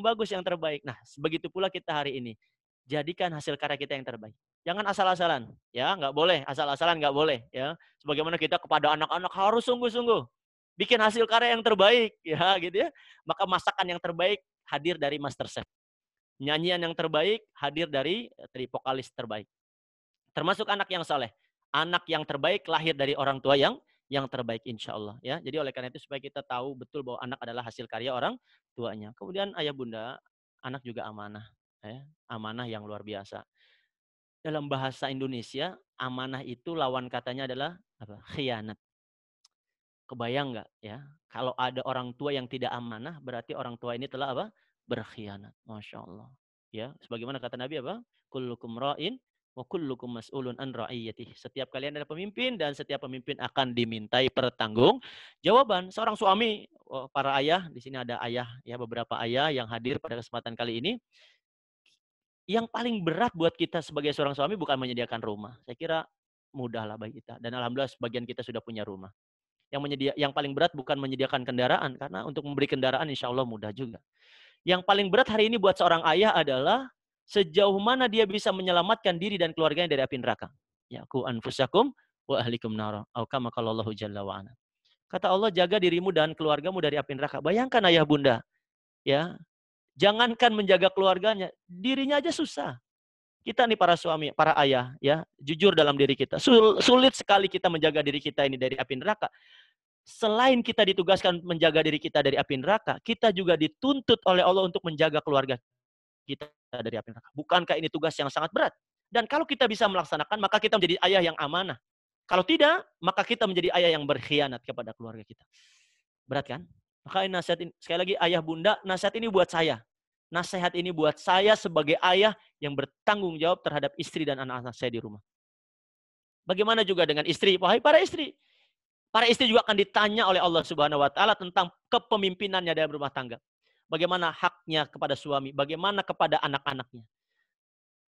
bagus, yang terbaik. Nah, begitu pula kita hari ini. Jadikan hasil karya kita yang terbaik. Jangan asal-asalan, ya, nggak boleh. Asal-asalan nggak boleh, ya. Sebagaimana kita kepada anak-anak harus sungguh-sungguh bikin hasil karya yang terbaik, ya, gitu ya. Maka masakan yang terbaik hadir dari master chef. Nyanyian yang terbaik hadir dari vokalis terbaik. Termasuk anak yang saleh. Anak yang terbaik lahir dari orang tua yang terbaik insya Allah. Ya. Jadi oleh karena itu supaya kita tahu betul bahwa anak adalah hasil karya orang tuanya. Kemudian ayah bunda, anak juga amanah. Ya. Amanah yang luar biasa. Dalam bahasa Indonesia, amanah itu lawan katanya adalah apa? Khianat. Kebayang nggak ya? Kalau ada orang tua yang tidak amanah, berarti orang tua ini telah apa? Berkhianat. Masya Allah. Ya, sebagaimana kata Nabi apa? Kullukum ra'in wa kullukum mas'ulun an ra'iyatih. Setiap kalian adalah pemimpin dan setiap pemimpin akan dimintai pertanggung jawaban. Seorang suami, para ayah, di sini ada ayah ya, beberapa ayah yang hadir pada kesempatan kali ini. Yang paling berat buat kita sebagai seorang suami bukan menyediakan rumah. Saya kira mudahlah bagi kita dan alhamdulillah sebagian kita sudah punya rumah. Yang paling berat bukan menyediakan kendaraan, karena untuk memberi kendaraan insya Allah mudah juga. Yang paling berat hari ini buat seorang ayah adalah sejauh mana dia bisa menyelamatkan diri dan keluarganya dari api neraka. Ya, ku anfusakum wa ahlikum nara. Atau kama qala Allahu jalla wa ala. Kata Allah, jaga dirimu dan keluargamu dari api neraka. Bayangkan ayah bunda, ya, jangankan menjaga keluarganya, dirinya aja susah. Kita nih para suami, para ayah, ya, jujur dalam diri kita. Sulit sekali kita menjaga diri kita ini dari api neraka. Selain kita ditugaskan menjaga diri kita dari api neraka, kita juga dituntut oleh Allah untuk menjaga keluarga kita dari api neraka. Bukankah ini tugas yang sangat berat? Dan kalau kita bisa melaksanakan, maka kita menjadi ayah yang amanah. Kalau tidak, maka kita menjadi ayah yang berkhianat kepada keluarga kita. Berat kan? Maka nasihat ini, sekali lagi ayah bunda, nasihat ini buat saya. Nasihat ini buat saya sebagai ayah yang bertanggung jawab terhadap istri dan anak-anak saya di rumah. Bagaimana juga dengan istri? Wahai para istri. Para istri juga akan ditanya oleh Allah Subhanahu wa taala tentang kepemimpinannya dalam rumah tangga. Bagaimana haknya kepada suami, bagaimana kepada anak-anaknya.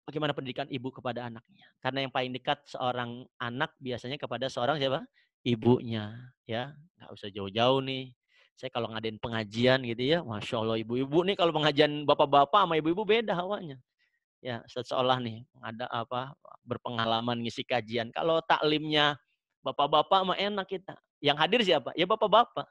Bagaimana pendidikan ibu kepada anaknya. Karena yang paling dekat seorang anak biasanya kepada seorang siapa? Ibunya. Ya, nggak usah jauh-jauh nih. Saya kalau ngadain pengajian gitu ya, Masya Allah ibu-ibu nih kalau pengajian bapak-bapak sama ibu-ibu beda hawanya. Ya, seolah nih ada berpengalaman ngisi kajian. Kalau taklimnya bapak-bapak mah enak kita. Yang hadir siapa? Ya bapak-bapak.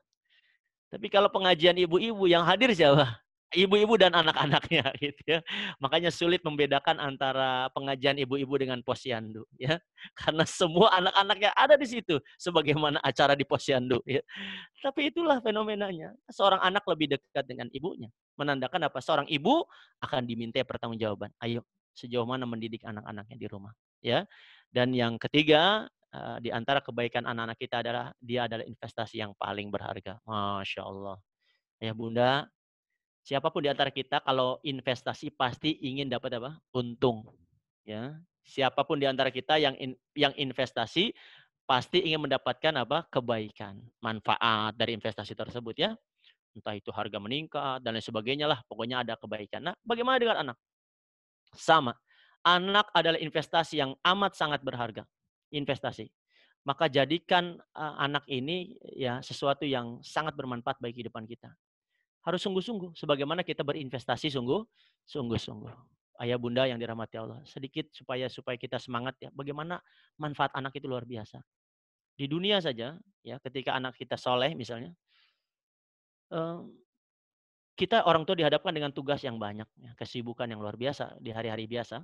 Tapi kalau pengajian ibu-ibu yang hadir siapa? Ibu-ibu dan anak-anaknya gitu ya. Makanya sulit membedakan antara pengajian ibu-ibu dengan posyandu ya. Karena semua anak-anaknya ada di situ sebagaimana acara di posyandu ya. Tapi itulah fenomenanya. Seorang anak lebih dekat dengan ibunya. Menandakan apa? Seorang ibu akan diminta pertanggungjawaban. Ayo, sejauh mana mendidik anak-anaknya di rumah ya. Dan yang ketiga, di antara kebaikan anak-anak kita adalah dia adalah investasi yang paling berharga. Masya Allah. Ya bunda, siapapun di antara kita kalau investasi pasti ingin dapat apa? Untung. Ya. Siapapun di antara kita yang investasi pasti ingin mendapatkan apa? Kebaikan, manfaat dari investasi tersebut ya. Entah itu harga meningkat dan lain sebagainya lah. Pokoknya ada kebaikan. Nah, bagaimana dengan anak? Sama. Anak adalah investasi yang amat sangat berharga. Investasi. Maka jadikan anak ini ya sesuatu yang sangat bermanfaat bagi kehidupan kita. Harus sungguh-sungguh. Sebagaimana kita berinvestasi sungguh-sungguh. Ayah bunda yang dirahmati Allah. Sedikit supaya kita semangat ya. Bagaimana manfaat anak itu luar biasa. Di dunia saja, ya ketika anak kita soleh misalnya, kita orang tua dihadapkan dengan tugas yang banyak, ya, kesibukan yang luar biasa di hari-hari biasa.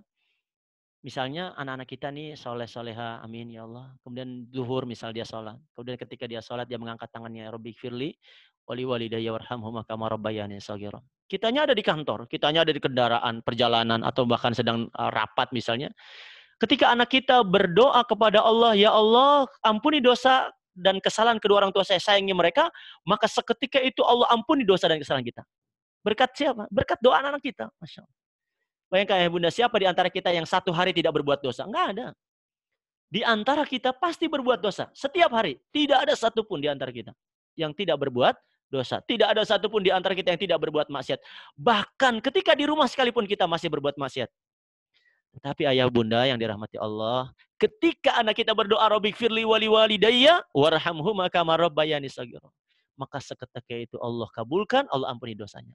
Misalnya anak-anak kita nih soleh-soleha, amin ya Allah. Kemudian zuhur misal dia sholat. Kemudian ketika dia sholat dia mengangkat tangannya, Rabbi firli, wali walidayya warhamhuma kama rabbayani shaghira. Kitanya ada di kantor, kitanya ada di kendaraan, perjalanan, atau bahkan sedang rapat misalnya. Ketika anak kita berdoa kepada Allah, ya Allah ampuni dosa dan kesalahan kedua orang tua saya, sayangi mereka, maka seketika itu Allah ampuni dosa dan kesalahan kita. Berkat siapa? Berkat doa anak-anak kita. Masya Allah. Bayangkan ya bunda, siapa di antara kita yang satu hari tidak berbuat dosa? Enggak ada. Di antara kita pasti berbuat dosa. Setiap hari. Tidak ada satupun di antara kita yang tidak berbuat dosa. Tidak ada satupun di antara kita yang tidak berbuat maksiat. Bahkan ketika di rumah sekalipun kita masih berbuat maksiat. Tetapi ayah bunda yang dirahmati Allah, ketika anak kita berdoa, Rabbik firli wali walidayya warhamhuma kama rabbayani shaghira. Maka seketika itu Allah kabulkan, Allah ampuni dosanya.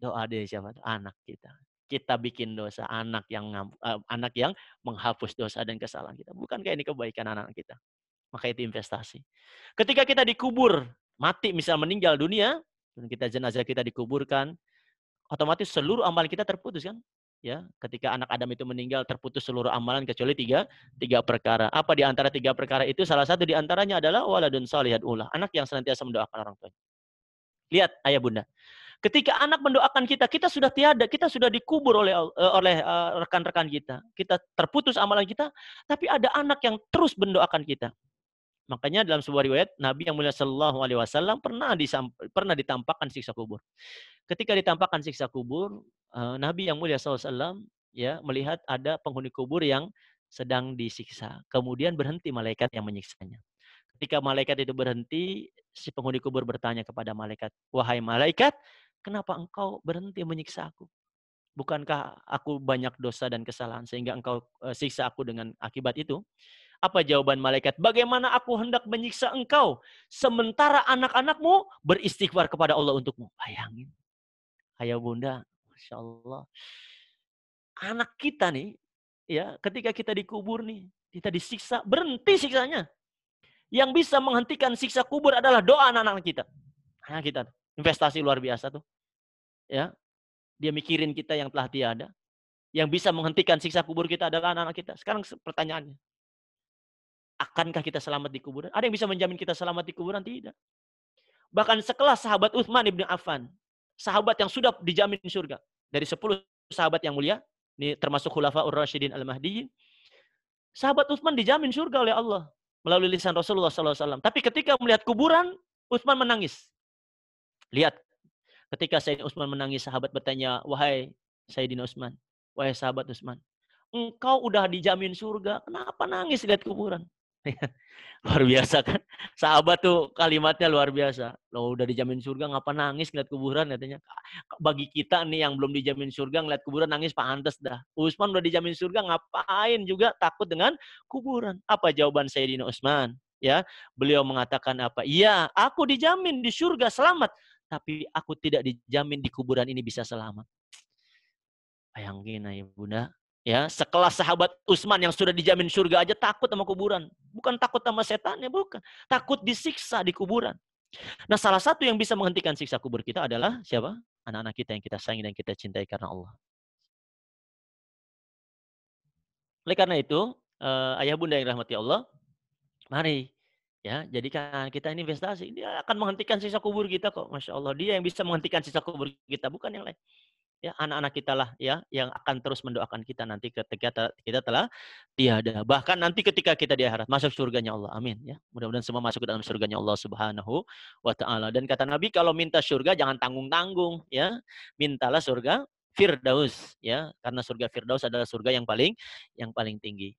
Doa dari siapa? Anak kita. Kita bikin dosa, anak yang menghapus dosa dan kesalahan kita. Bukankah ini kebaikan anak kita? Maka itu investasi. Ketika kita dikubur, mati misal meninggal dunia, dan jenazah kita dikuburkan, otomatis seluruh amalan kita terputus kan? Ya, ketika anak Adam itu meninggal terputus seluruh amalan kecuali tiga perkara. Apa di antara tiga perkara itu? Salah satu di antaranya adalah waladun shalihat ulah, anak yang senantiasa mendoakan orang tua. Lihat ayah bunda. Ketika anak mendoakan kita, kita sudah tiada, kita sudah dikubur oleh rekan-rekan kita. Kita terputus amalan kita, tapi ada anak yang terus mendoakan kita. Makanya dalam sebuah riwayat Nabi yang mulia Shallallahu Alaihi Wasallam pernah ditampakkan siksa kubur. Ketika ditampakkan siksa kubur, Nabi yang mulia SAW ya melihat ada penghuni kubur yang sedang disiksa. Kemudian berhenti malaikat yang menyiksanya. Ketika malaikat itu berhenti, si penghuni kubur bertanya kepada malaikat, wahai malaikat, kenapa engkau berhenti menyiksa aku? Bukankah aku banyak dosa dan kesalahan sehingga engkau siksa aku dengan akibat itu? Apa jawaban malaikat? Bagaimana aku hendak menyiksa engkau sementara anak-anakmu beristighfar kepada Allah untukmu. Bayangin. Ayah bunda, Masya Allah. Anak kita nih, ya ketika kita dikubur nih, kita disiksa, berhenti siksanya. Yang bisa menghentikan siksa kubur adalah doa anak-anak kita. Anak kita, investasi luar biasa tuh. Ya, dia mikirin kita yang telah tiada. Yang bisa menghentikan siksa kubur kita adalah anak-anak kita. Sekarang pertanyaannya, akankah kita selamat di kuburan? Ada yang bisa menjamin kita selamat di kuburan? Tidak. Bahkan sekelas sahabat Utsman ibn Affan, sahabat yang sudah dijamin surga. Dari 10 sahabat yang mulia, ini termasuk Khulafaur Rasyidin Al-Mahdiyyin, sahabat Utsman dijamin surga oleh Allah melalui lisan Rasulullah SAW. Tapi ketika melihat kuburan, Utsman menangis. Lihat, ketika Sayyidina Utsman menangis, sahabat bertanya, wahai Sayyidina Utsman, wahai sahabat Utsman, engkau udah dijamin surga, kenapa nangis lihat kuburan? Luar biasa kan? Sahabat tuh kalimatnya luar biasa. Loh udah dijamin surga ngapa nangis ngeliat kuburan katanya. Bagi kita nih yang belum dijamin surga ngeliat kuburan nangis pantes dah. Utsman udah dijamin surga ngapain juga takut dengan kuburan. Apa jawaban Sayyidina Utsman? Ya, beliau mengatakan apa? Iya, aku dijamin di surga selamat, tapi aku tidak dijamin di kuburan ini bisa selamat. Bayangin aja bunda. Ya, sekelas sahabat Utsman yang sudah dijamin surga aja takut sama kuburan. Bukan takut sama setannya, bukan. Takut disiksa di kuburan. Nah, salah satu yang bisa menghentikan siksa kubur kita adalah siapa? Anak-anak kita yang kita sayangi dan kita cintai karena Allah. Oleh karena itu, ayah bunda yang rahmati Allah, mari ya jadikan kita ini investasi. Dia akan menghentikan siksa kubur kita kok, masya Allah. Dia yang bisa menghentikan siksa kubur kita, bukan yang lain. Ya, anak-anak kita lah ya yang akan terus mendoakan kita nanti ketika kita telah tiada. Bahkan nanti ketika kita di akhirat masuk surganya Allah. Amin ya. Mudah-mudahan semua masuk ke dalam surganya Allah Subhanahu wa taala. Dan kata Nabi kalau minta surga jangan tanggung-tanggung ya. Mintalah surga Firdaus ya. Karena surga Firdaus adalah surga yang paling tinggi.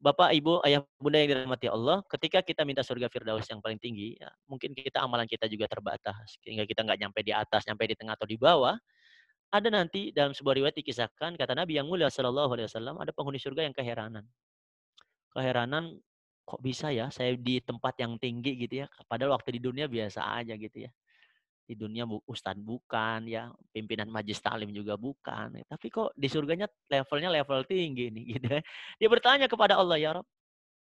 Bapak, Ibu, Ayah, Bunda yang dirahmati Allah, ketika kita minta surga Firdaus yang paling tinggi, ya, mungkin kita amalan kita juga terbatas, sehingga kita nggak nyampe di atas, nyampe di tengah atau di bawah. Ada nanti dalam sebuah riwayat dikisahkan, kata Nabi yang mulia Shallallahu Alaihi Wasallam, ada penghuni surga yang keheranan. Keheranan, kok bisa ya saya di tempat yang tinggi gitu ya, padahal waktu di dunia biasa aja gitu ya. Di dunia ustadz bukan, ya pimpinan majelis taklim juga bukan. Tapi kok di surganya levelnya level tinggi nih gitu ya. Dia bertanya kepada Allah, ya Rabb,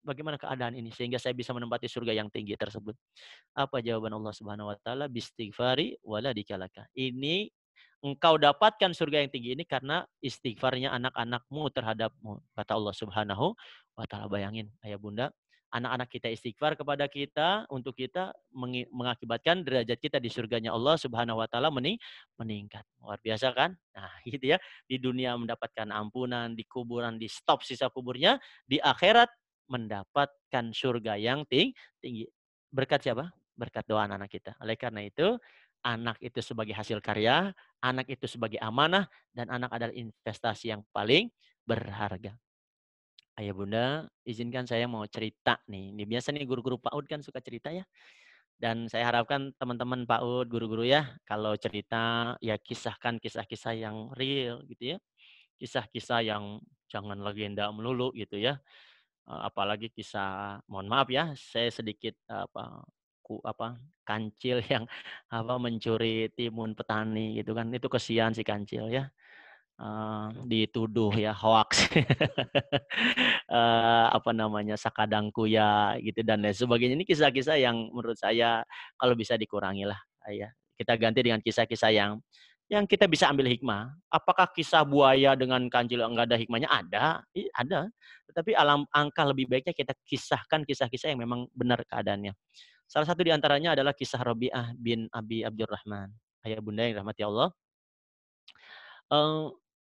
bagaimana keadaan ini sehingga saya bisa menempati surga yang tinggi tersebut? Apa jawaban Allah Subhanahu wa taala? Bistighfari wala dikalaka. Ini engkau dapatkan surga yang tinggi ini karena istighfarnya anak-anakmu terhadapmu. Kata Allah Subhanahu wa taala. Bayangin ayah bunda, anak-anak kita istighfar kepada kita untuk kita mengakibatkan derajat kita di surganya Allah Subhanahu wa taala meningkat. Luar biasa kan? Nah, gitu ya. Di dunia mendapatkan ampunan, di kuburan di stop sisa kuburnya, di akhirat mendapatkan surga yang tinggi. Berkat siapa? Berkat doa anak kita. Oleh karena itu, anak itu sebagai hasil karya, anak itu sebagai amanah, dan anak adalah investasi yang paling berharga. Ayah bunda, izinkan saya mau cerita nih. Ini biasa nih guru-guru PAUD kan suka cerita ya. Dan saya harapkan teman-teman PAUD, guru-guru ya, kalau cerita ya kisahkan kisah-kisah yang real gitu ya. Kisah-kisah yang jangan legenda melulu gitu ya. Apalagi kisah, mohon maaf ya, saya sedikit kancil yang mencuri timun petani gitu kan, itu kesian si kancil ya. Dituduh ya hoax sakadangku ya gitu dan lain sebagainya. Ini kisah-kisah yang menurut saya kalau bisa dikurangi lah ya. Kita ganti dengan kisah-kisah yang kita bisa ambil hikmah. Apakah kisah buaya dengan kancil enggak ada hikmahnya? Ada, ada. Tetapi angka lebih baiknya kita kisahkan kisah-kisah yang memang benar keadaannya. Salah satu di antaranya adalah kisah Rabi'ah bin Abi Abdurrahman. Ayah bunda yang rahmati Allah.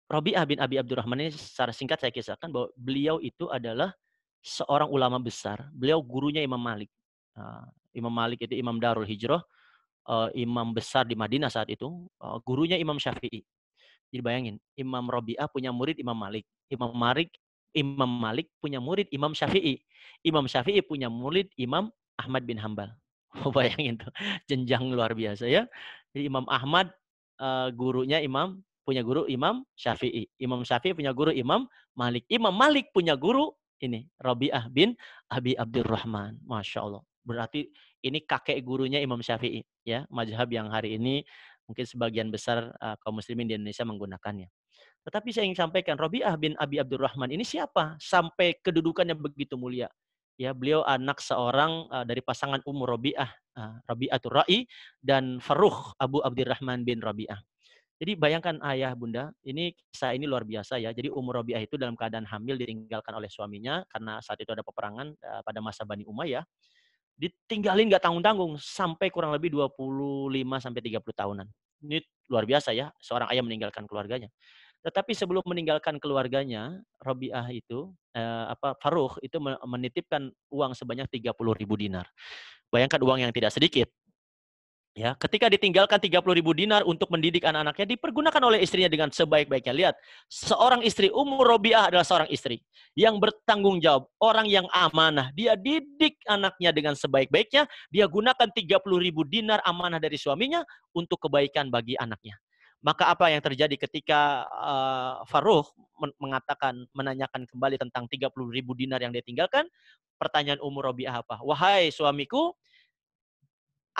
Rabi'ah bin Abi Abdurrahman ini secara singkat saya kisahkan bahwa beliau itu adalah seorang ulama besar. Beliau gurunya Imam Malik. Imam Malik itu Imam Darul Hijrah, imam besar di Madinah saat itu. Gurunya Imam Syafi'i. Jadi bayangin, Imam Rabi'ah punya murid Imam Malik. Imam Malik punya murid Imam Syafi'i. Imam Syafi'i punya murid Imam Ahmad bin Hambal. Bayangin tuh, jenjang luar biasa ya. Jadi Imam Ahmad punya guru Imam Syafi'i. Imam Syafi'i punya guru Imam Malik. Imam Malik punya guru ini Rabi'ah bin Abi Abdurrahman. Masya Allah. Berarti ini kakek gurunya Imam Syafi'i, ya, mazhab yang hari ini mungkin sebagian besar kaum muslimin di Indonesia menggunakannya. Tetapi saya ingin sampaikan, Rabi'ah bin Abi Abdurrahman ini siapa? Sampai kedudukannya begitu mulia. Ya, beliau anak seorang dari pasangan Rabi'ah, Rabi'atul Ra'i dan Farukh Abu Abdurrahman bin Rabi'ah. Jadi bayangkan ayah bunda, ini kisah ini luar biasa ya. Jadi Rabi'ah itu dalam keadaan hamil ditinggalkan oleh suaminya karena saat itu ada peperangan pada masa Bani Umayyah. Ditinggalin nggak tanggung-tanggung sampai kurang lebih 25 sampai 30 tahunan. Ini luar biasa ya, seorang ayah meninggalkan keluarganya. Tetapi sebelum meninggalkan keluarganya, Rabi'ah itu Farukh itu menitipkan uang sebanyak 30.000 dinar. Bayangkan uang yang tidak sedikit. Ya, ketika ditinggalkan 30.000 dinar untuk mendidik anak-anaknya, dipergunakan oleh istrinya dengan sebaik-baiknya. Lihat, seorang istri, Rabi'ah adalah seorang istri yang bertanggung jawab, orang yang amanah. Dia didik anaknya dengan sebaik-baiknya, dia gunakan 30.000 dinar amanah dari suaminya untuk kebaikan bagi anaknya. Maka apa yang terjadi ketika Farukh menanyakan kembali tentang 30.000 dinar yang dia tinggalkan? Pertanyaan Rabi'ah apa? Wahai suamiku,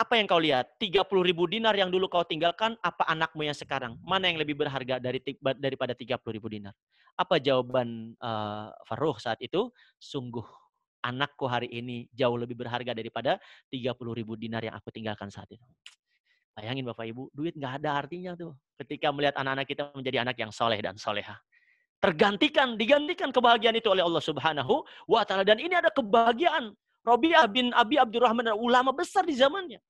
apa yang kau lihat? 30.000 dinar yang dulu kau tinggalkan, apa anakmu yang sekarang? Mana yang lebih berharga daripada 30.000 dinar? Apa jawaban Farukh saat itu? Sungguh anakku hari ini jauh lebih berharga daripada 30.000 dinar yang aku tinggalkan saat itu. Bayangin Bapak Ibu, duit nggak ada artinya tuh. Ketika melihat anak-anak kita menjadi anak yang soleh dan soleha. Digantikan kebahagiaan itu oleh Allah Subhanahu wa Ta'ala. Dan ini ada kebahagiaan. Rabi'ah bin Abi Abdurrahman, ulama besar di zamannya.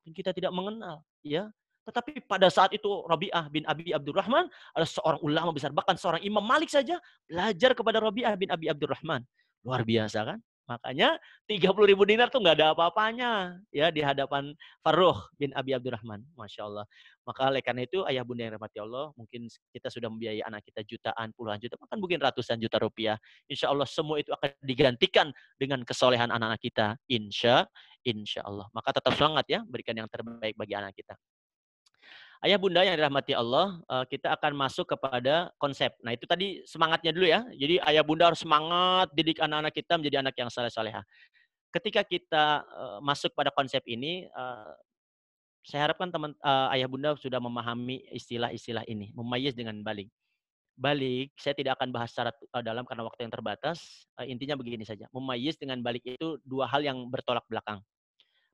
Dan kita tidak mengenal, ya. Tetapi pada saat itu Rabi'ah bin Abi Abdurrahman adalah seorang ulama besar, bahkan seorang Imam Malik saja belajar kepada Rabi'ah bin Abi Abdurrahman. Luar biasa kan? Makanya 30.000 dinar tuh nggak ada apa-apanya ya di hadapan Farukh bin Abi Abdurrahman. Masya Allah. Maka oleh karena itu ayah bunda yang rahmati Allah, mungkin kita sudah membiayai anak kita jutaan, puluhan juta, bahkan mungkin ratusan juta rupiah. Insya Allah semua itu akan digantikan dengan kesolehan anak-anak kita. Insya Allah. Maka tetap semangat ya, berikan yang terbaik bagi anak kita. Ayah bunda yang dirahmati Allah, kita akan masuk kepada konsep. Nah itu tadi semangatnya dulu ya. Jadi ayah bunda harus semangat didik anak-anak kita menjadi anak yang saleh-saleha. Ketika kita masuk pada konsep ini, saya harapkan ayah bunda sudah memahami istilah-istilah ini. Mumayyiz dengan balik. Balik, saya tidak akan bahas secara dalam karena waktu yang terbatas. Intinya begini saja. Mumayyiz dengan balik itu dua hal yang bertolak belakang.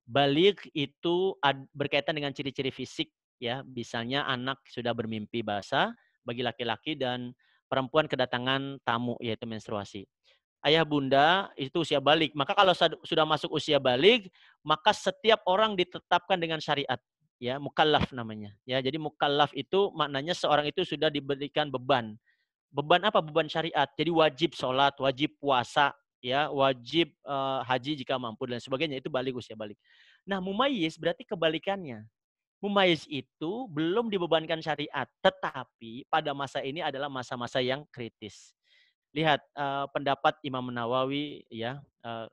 Balik itu berkaitan dengan ciri-ciri fisik ya, misalnya anak sudah bermimpi basah bagi laki-laki dan perempuan kedatangan tamu yaitu menstruasi. Ayah bunda itu usia balik. Maka kalau sudah masuk usia balik, maka setiap orang ditetapkan dengan syariat ya, mukallaf namanya. Ya, jadi mukallaf itu maknanya seorang itu sudah diberikan beban. Beban apa? Beban syariat. Jadi wajib sholat, wajib puasa, ya, wajib haji jika mampu dan sebagainya. Itu balik, usia balik. Nah, mumayyiz berarti kebalikannya. Mumayyiz itu belum dibebankan syariat, tetapi pada masa ini adalah masa-masa yang kritis. Lihat pendapat Imam Nawawi, ya,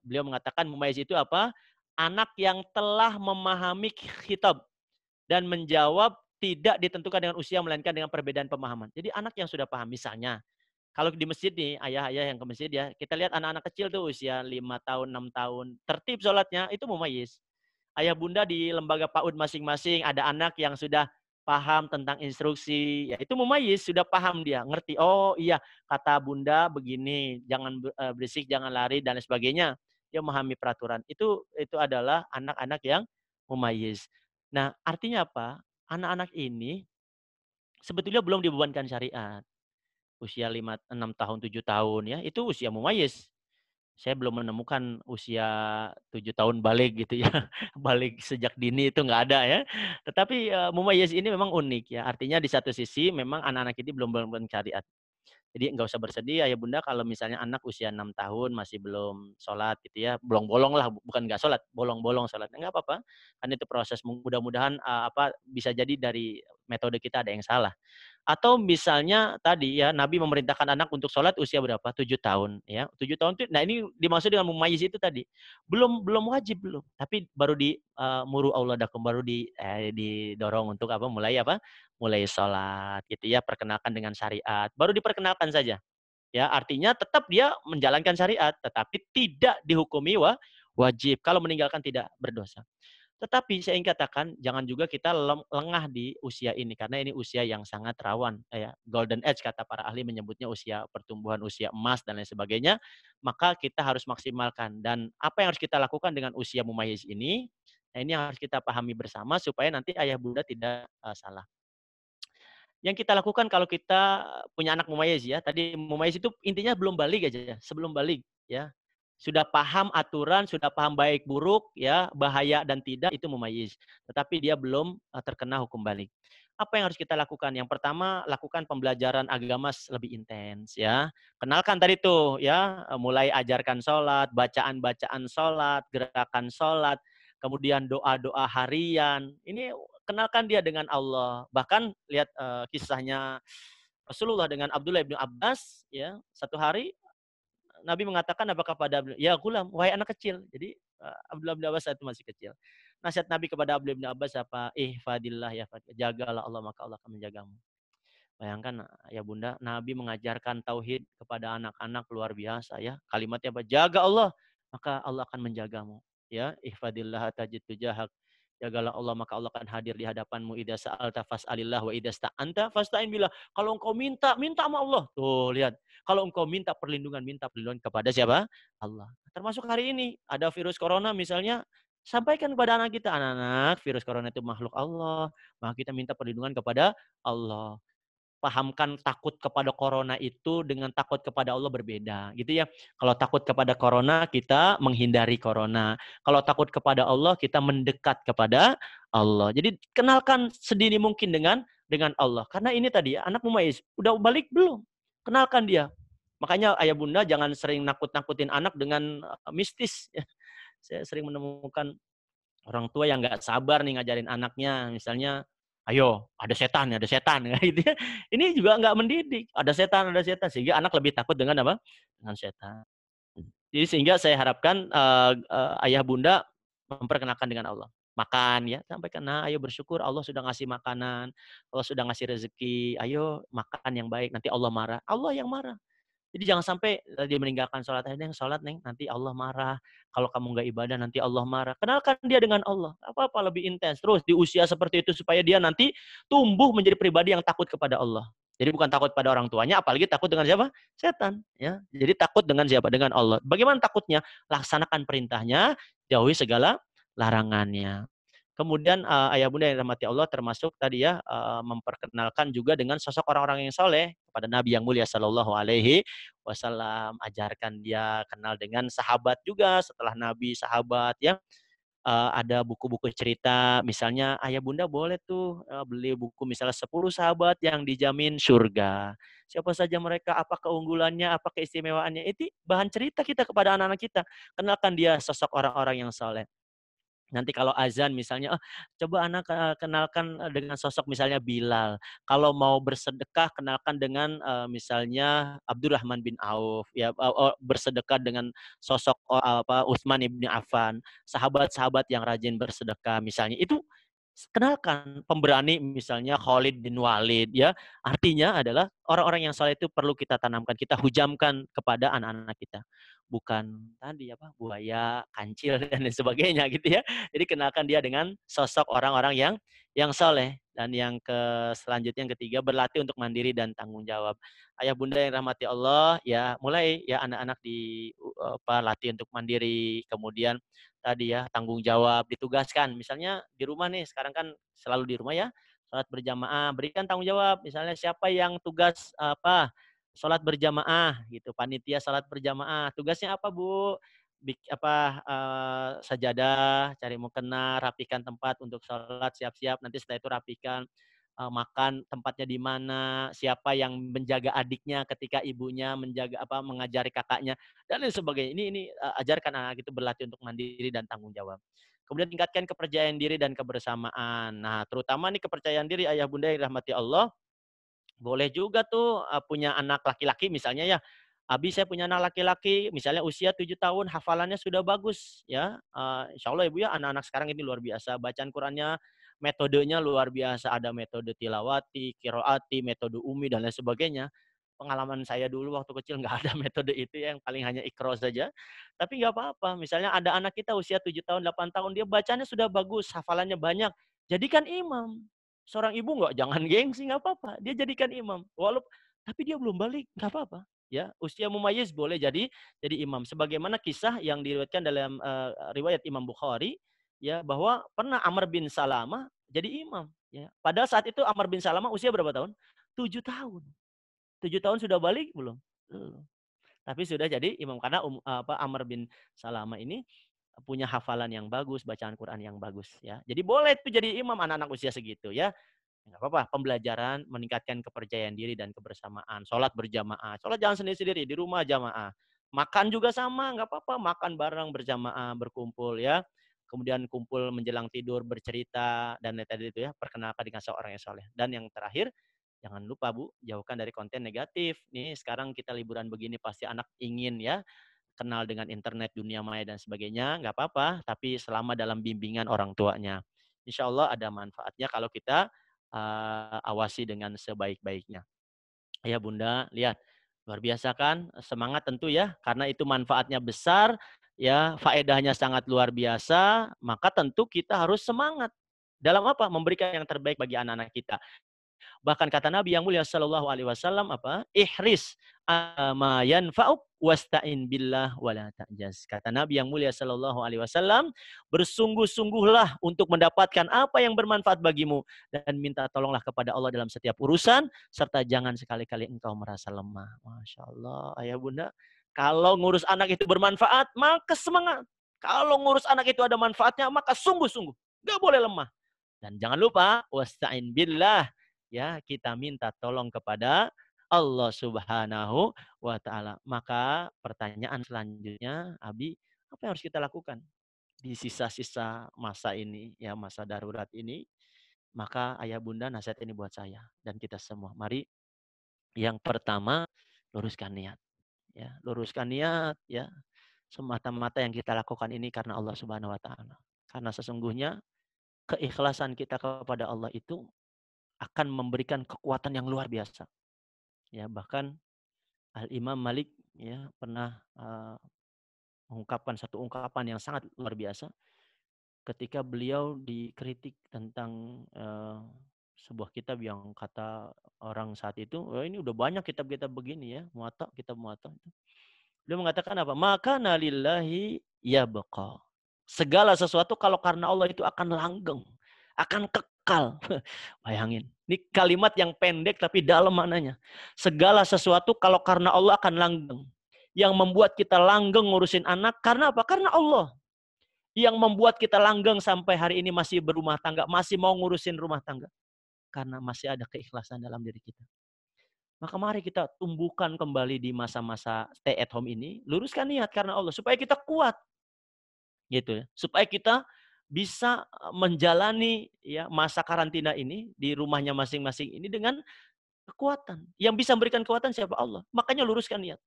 beliau mengatakan mumayyiz itu apa? Anak yang telah memahami khitab dan menjawab tidak ditentukan dengan usia melainkan dengan perbedaan pemahaman. Jadi anak yang sudah paham, misalnya kalau di masjid nih, ayah-ayah yang ke masjid ya, kita lihat anak-anak kecil tuh usia 5 tahun, 6 tahun, tertib sholatnya, itu mumayyiz. Ayah bunda di lembaga PAUD masing-masing, ada anak yang sudah paham tentang instruksi, ya itu mumayyiz, sudah paham dia, ngerti, oh iya, kata bunda begini, jangan berisik, jangan lari, dan sebagainya. Dia memahami peraturan. Itu adalah anak-anak yang mumayyiz. Nah, artinya apa? Anak-anak ini sebetulnya belum dibebankan syariat. Usia 5, 6 tahun, 7 tahun ya, itu usia mumayyiz. Saya belum menemukan usia 7 tahun balik gitu ya. Balik sejak dini itu nggak ada ya. Tetapi mumayyiz ini memang unik ya. Artinya di satu sisi memang anak-anak ini belum belum syariat. Jadi nggak usah bersedih ayah bunda kalau misalnya anak usia 6 tahun masih belum sholat gitu ya. Bolong-bolong lah, bukan nggak sholat, bolong-bolong sholatnya. Nggak apa-apa. Kan itu proses, mudah-mudahan bisa jadi dari metode kita ada yang salah. Atau misalnya tadi ya, Nabi memerintahkan anak untuk sholat usia berapa? 7 tahun. Ya, 7 tahun itu, nah ini dimaksud dengan mumayyiz itu tadi. Belum wajib belum. Tapi baru di muru auladakum, baru didorong untuk apa? Mulai sholat gitu ya, perkenalkan dengan syariat. Baru diperkenalkan saja. Ya, artinya tetap dia menjalankan syariat, tetapi tidak dihukumi wajib. Kalau meninggalkan tidak berdosa. Tetapi saya ingin katakan, jangan juga kita lengah di usia ini, karena ini usia yang sangat rawan. Ya, golden age kata para ahli menyebutnya usia pertumbuhan, usia emas, dan lain sebagainya. Maka kita harus maksimalkan. Dan apa yang harus kita lakukan dengan usia mumayyiz ini, nah ini yang harus kita pahami bersama, supaya nanti ayah bunda tidak salah. Yang kita lakukan kalau kita punya anak mumayyiz ya, tadi mumayyiz itu intinya belum balik aja ya, sebelum balik ya. Sudah paham aturan, sudah paham baik buruk ya, bahaya dan tidak itu mumayyiz. Tetapi dia belum terkena hukum balik. Apa yang harus kita lakukan? Yang pertama, lakukan pembelajaran agama lebih intens ya. Kenalkan tadi tuh ya, mulai ajarkan sholat, bacaan-bacaan sholat, gerakan sholat, kemudian doa-doa harian. Ini kenalkan dia dengan Allah. Bahkan lihat kisahnya Rasulullah dengan Abdullah bin Abbas ya, satu hari Nabi mengatakan apa kepada ya gulam, wahai anak kecil. Jadi Abdullah bin Abbas saat itu masih kecil. Nasihat Nabi kepada Abdullah bin Abbas apa? Ihfadillah ya fadillah. Jagalah Allah maka Allah akan menjagamu. Bayangkan ya Bunda, Nabi mengajarkan tauhid kepada anak-anak luar biasa ya. Kalimatnya apa? Jaga Allah, maka Allah akan menjagamu. Ya, ihfadillah tajid tujahak. Jagalah Allah maka Allah akan hadir di hadapanmu. Idza sa'alta fas'alillah wa idza sta'anta fasta'in billah. Kalau engkau minta, minta sama Allah. Tuh, lihat. Kalau engkau minta perlindungan kepada siapa? Allah. Termasuk hari ini ada virus corona misalnya, sampaikan kepada anak kita, anak-anak, virus corona itu makhluk Allah, maka kita minta perlindungan kepada Allah. Pahamkan takut kepada corona itu dengan takut kepada Allah berbeda, gitu ya. Kalau takut kepada corona, kita menghindari corona. Kalau takut kepada Allah, kita mendekat kepada Allah. Jadi kenalkan sedini mungkin dengan Allah. Karena ini tadi ya, anak mumayyiz, udah balik belum? Kenalkan dia. Makanya ayah bunda jangan sering nakut-nakutin anak dengan mistis. Ya. Saya sering menemukan orang tua yang nggak sabar nih ngajarin anaknya, misalnya, ayo ada setan, gitu ya. Ini juga nggak mendidik, ada setan, sehingga anak lebih takut dengan apa? Dengan setan. Jadi sehingga saya harapkan ayah bunda memperkenalkan dengan Allah. Makan ya, sampaikan, nah ayo bersyukur Allah sudah ngasih makanan, Allah sudah ngasih rezeki, ayo makan yang baik, nanti Allah marah. Allah yang marah. Jadi jangan sampai dia meninggalkan sholat. Neng, sholat Neng, nanti Allah marah. Kalau kamu nggak ibadah, nanti Allah marah. Kenalkan dia dengan Allah. Apa-apa lebih intens. Terus di usia seperti itu supaya dia nanti tumbuh menjadi pribadi yang takut kepada Allah. Jadi bukan takut pada orang tuanya, apalagi takut dengan siapa? Setan. Ya. Jadi takut dengan siapa? Dengan Allah. Bagaimana takutnya? Laksanakan perintahnya, jauhi segala larangannya. Kemudian ayah bunda yang dirahmati Allah termasuk tadi ya memperkenalkan juga dengan sosok orang-orang yang soleh kepada Nabi yang mulia Shallallahu Alaihi Wasallam. Ajarkan dia kenal dengan sahabat juga setelah Nabi sahabat ya. Ada buku-buku cerita, misalnya ayah bunda boleh tuh beli buku misalnya 10 sahabat yang dijamin surga. Siapa saja mereka, apa keunggulannya, apa keistimewaannya. Itu bahan cerita kita kepada anak-anak kita. Kenalkan dia sosok orang-orang yang soleh. Nanti kalau azan misalnya, oh, coba anak kenalkan dengan sosok misalnya Bilal. Kalau mau bersedekah kenalkan dengan misalnya Abdurrahman bin Auf, ya bersedekah dengan sosok Utsman bin Affan, sahabat-sahabat yang rajin bersedekah misalnya. Itu kenalkan pemberani misalnya Khalid bin Walid ya. Artinya adalah orang-orang yang saleh itu perlu kita tanamkan, kita hujamkan kepada anak-anak kita. Bukan tadi apa buaya, kancil dan lain sebagainya gitu ya. Jadi kenalkan dia dengan sosok orang-orang yang soleh. Dan yang selanjutnya yang ketiga berlatih untuk mandiri dan tanggung jawab. Ayah bunda yang rahmati Allah ya mulai ya anak-anak latih untuk mandiri, kemudian tadi ya tanggung jawab, ditugaskan. Misalnya di rumah nih sekarang kan selalu di rumah ya sholat berjamaah, berikan tanggung jawab. Misalnya siapa yang tugas sholat berjamaah gitu, panitia sholat berjamaah. Tugasnya apa Bu? Sajadah, cari mukena, rapikan tempat untuk sholat, siap-siap. Nanti setelah itu rapikan makan tempatnya di mana, siapa yang menjaga adiknya ketika ibunya mengajari kakaknya dan lain sebagainya. Ini ajarkan anak itu berlatih untuk mandiri dan tanggung jawab. Kemudian tingkatkan kepercayaan diri dan kebersamaan. Nah, terutama nih kepercayaan diri ayah bunda yang dirahmati Allah. Boleh juga tuh punya anak laki-laki misalnya ya. Abi saya punya anak laki-laki, misalnya usia 7 tahun, hafalannya sudah bagus ya. Insya Allah ibu ya, anak-anak sekarang ini luar biasa. Bacaan Qurannya, metodenya luar biasa. Ada metode tilawati, kiroati, metode umi dan lain sebagainya. pengalaman saya dulu waktu kecil nggak ada metode itu ya, yang paling hanya ikro saja. Tapi nggak apa-apa, misalnya ada anak kita usia 7 tahun, 8 tahun, dia bacanya sudah bagus, hafalannya banyak, jadikan imam. Seorang ibu nggak, jangan gengsi, nggak apa-apa, dia jadikan imam. Tapi dia belum balik, nggak apa-apa. Ya, usia mumayyiz boleh jadi imam. Sebagaimana kisah yang diriwayatkan dalam riwayat Imam Bukhari, ya, bahwa pernah Amr bin Salamah jadi imam. Ya. Pada saat itu Amr bin Salamah usia berapa tahun? 7 tahun. 7 tahun sudah balik belum? Belum. Tapi sudah jadi imam karena Amr bin Salamah ini punya hafalan yang bagus, bacaan Quran yang bagus ya. Jadi boleh tuh jadi imam anak-anak usia segitu ya. Enggak apa-apa, pembelajaran meningkatkan kepercayaan diri dan kebersamaan. Sholat berjamaah. Sholat jangan sendiri-sendiri, di rumah jamaah. Makan juga sama, enggak apa-apa, makan bareng berjamaah, berkumpul ya. Kemudian kumpul menjelang tidur, bercerita, dan tadi itu ya, perkenalkan dengan seorang yang soleh. Dan yang terakhir, jangan lupa Bu, jauhkan dari konten negatif. Nih sekarang kita liburan begini pasti anak ingin ya kenal dengan internet, dunia maya dan sebagainya, nggak apa-apa, tapi selama dalam bimbingan orang tuanya. Insya Allah ada manfaatnya kalau kita awasi dengan sebaik-baiknya. Ya Bunda, lihat, luar biasa kan? Semangat tentu ya, karena itu manfaatnya besar, ya faedahnya sangat luar biasa, maka tentu kita harus semangat. Dalam apa? Memberikan yang terbaik bagi anak-anak kita. Bahkan kata Nabi yang mulia sallallahu alaihi wasallam apa? Ihris ma yanfa'uk wasta'in billah wala ta'jaz. Kata Nabi yang mulia sallallahu alaihi wasallam, bersungguh-sungguhlah untuk mendapatkan apa yang bermanfaat bagimu dan minta tolonglah kepada Allah dalam setiap urusan serta jangan sekali-kali engkau merasa lemah. Masya Allah, ayah bunda. Kalau ngurus anak itu bermanfaat, maka semangat. Kalau ngurus anak itu ada manfaatnya, maka sungguh-sungguh. Gak boleh lemah. Dan jangan lupa, wasta'in billah. Ya, kita minta tolong kepada Allah Subhanahu wa taala. Maka pertanyaan selanjutnya, Abi, apa yang harus kita lakukan di sisa-sisa masa ini, ya masa darurat ini? Maka ayah bunda nasihat ini buat saya dan kita semua. Mari yang pertama luruskan niat, ya luruskan niat, ya semata-mata yang kita lakukan ini karena Allah Subhanahu wa taala. Karena sesungguhnya keikhlasan kita kepada Allah itu akan memberikan kekuatan yang luar biasa. Ya, bahkan Al-Imam Malik ya pernah mengungkapkan satu ungkapan yang sangat luar biasa ketika beliau dikritik tentang sebuah kitab yang kata orang saat itu, oh, ini udah banyak kitab-kitab begini ya, Muwatta, kitab Muwatta itu. Beliau mengatakan apa? Maka nalillahi yabqa. Segala sesuatu kalau karena Allah itu akan langgeng, akan kekal. Bayangin. Ini kalimat yang pendek tapi dalam maknanya. Segala sesuatu kalau karena Allah akan langgeng. Yang membuat kita langgeng ngurusin anak karena apa? Karena Allah. Yang membuat kita langgeng sampai hari ini masih berumah tangga, masih mau ngurusin rumah tangga. Karena masih ada keikhlasan dalam diri kita. Maka mari kita tumbuhkan kembali di masa-masa stay at home ini, luruskan niat karena Allah supaya kita kuat. Gitu ya. Supaya kita bisa menjalani ya masa karantina ini di rumahnya masing-masing ini dengan kekuatan. Yang bisa memberikan kekuatan siapa? Allah. Makanya luruskan niat.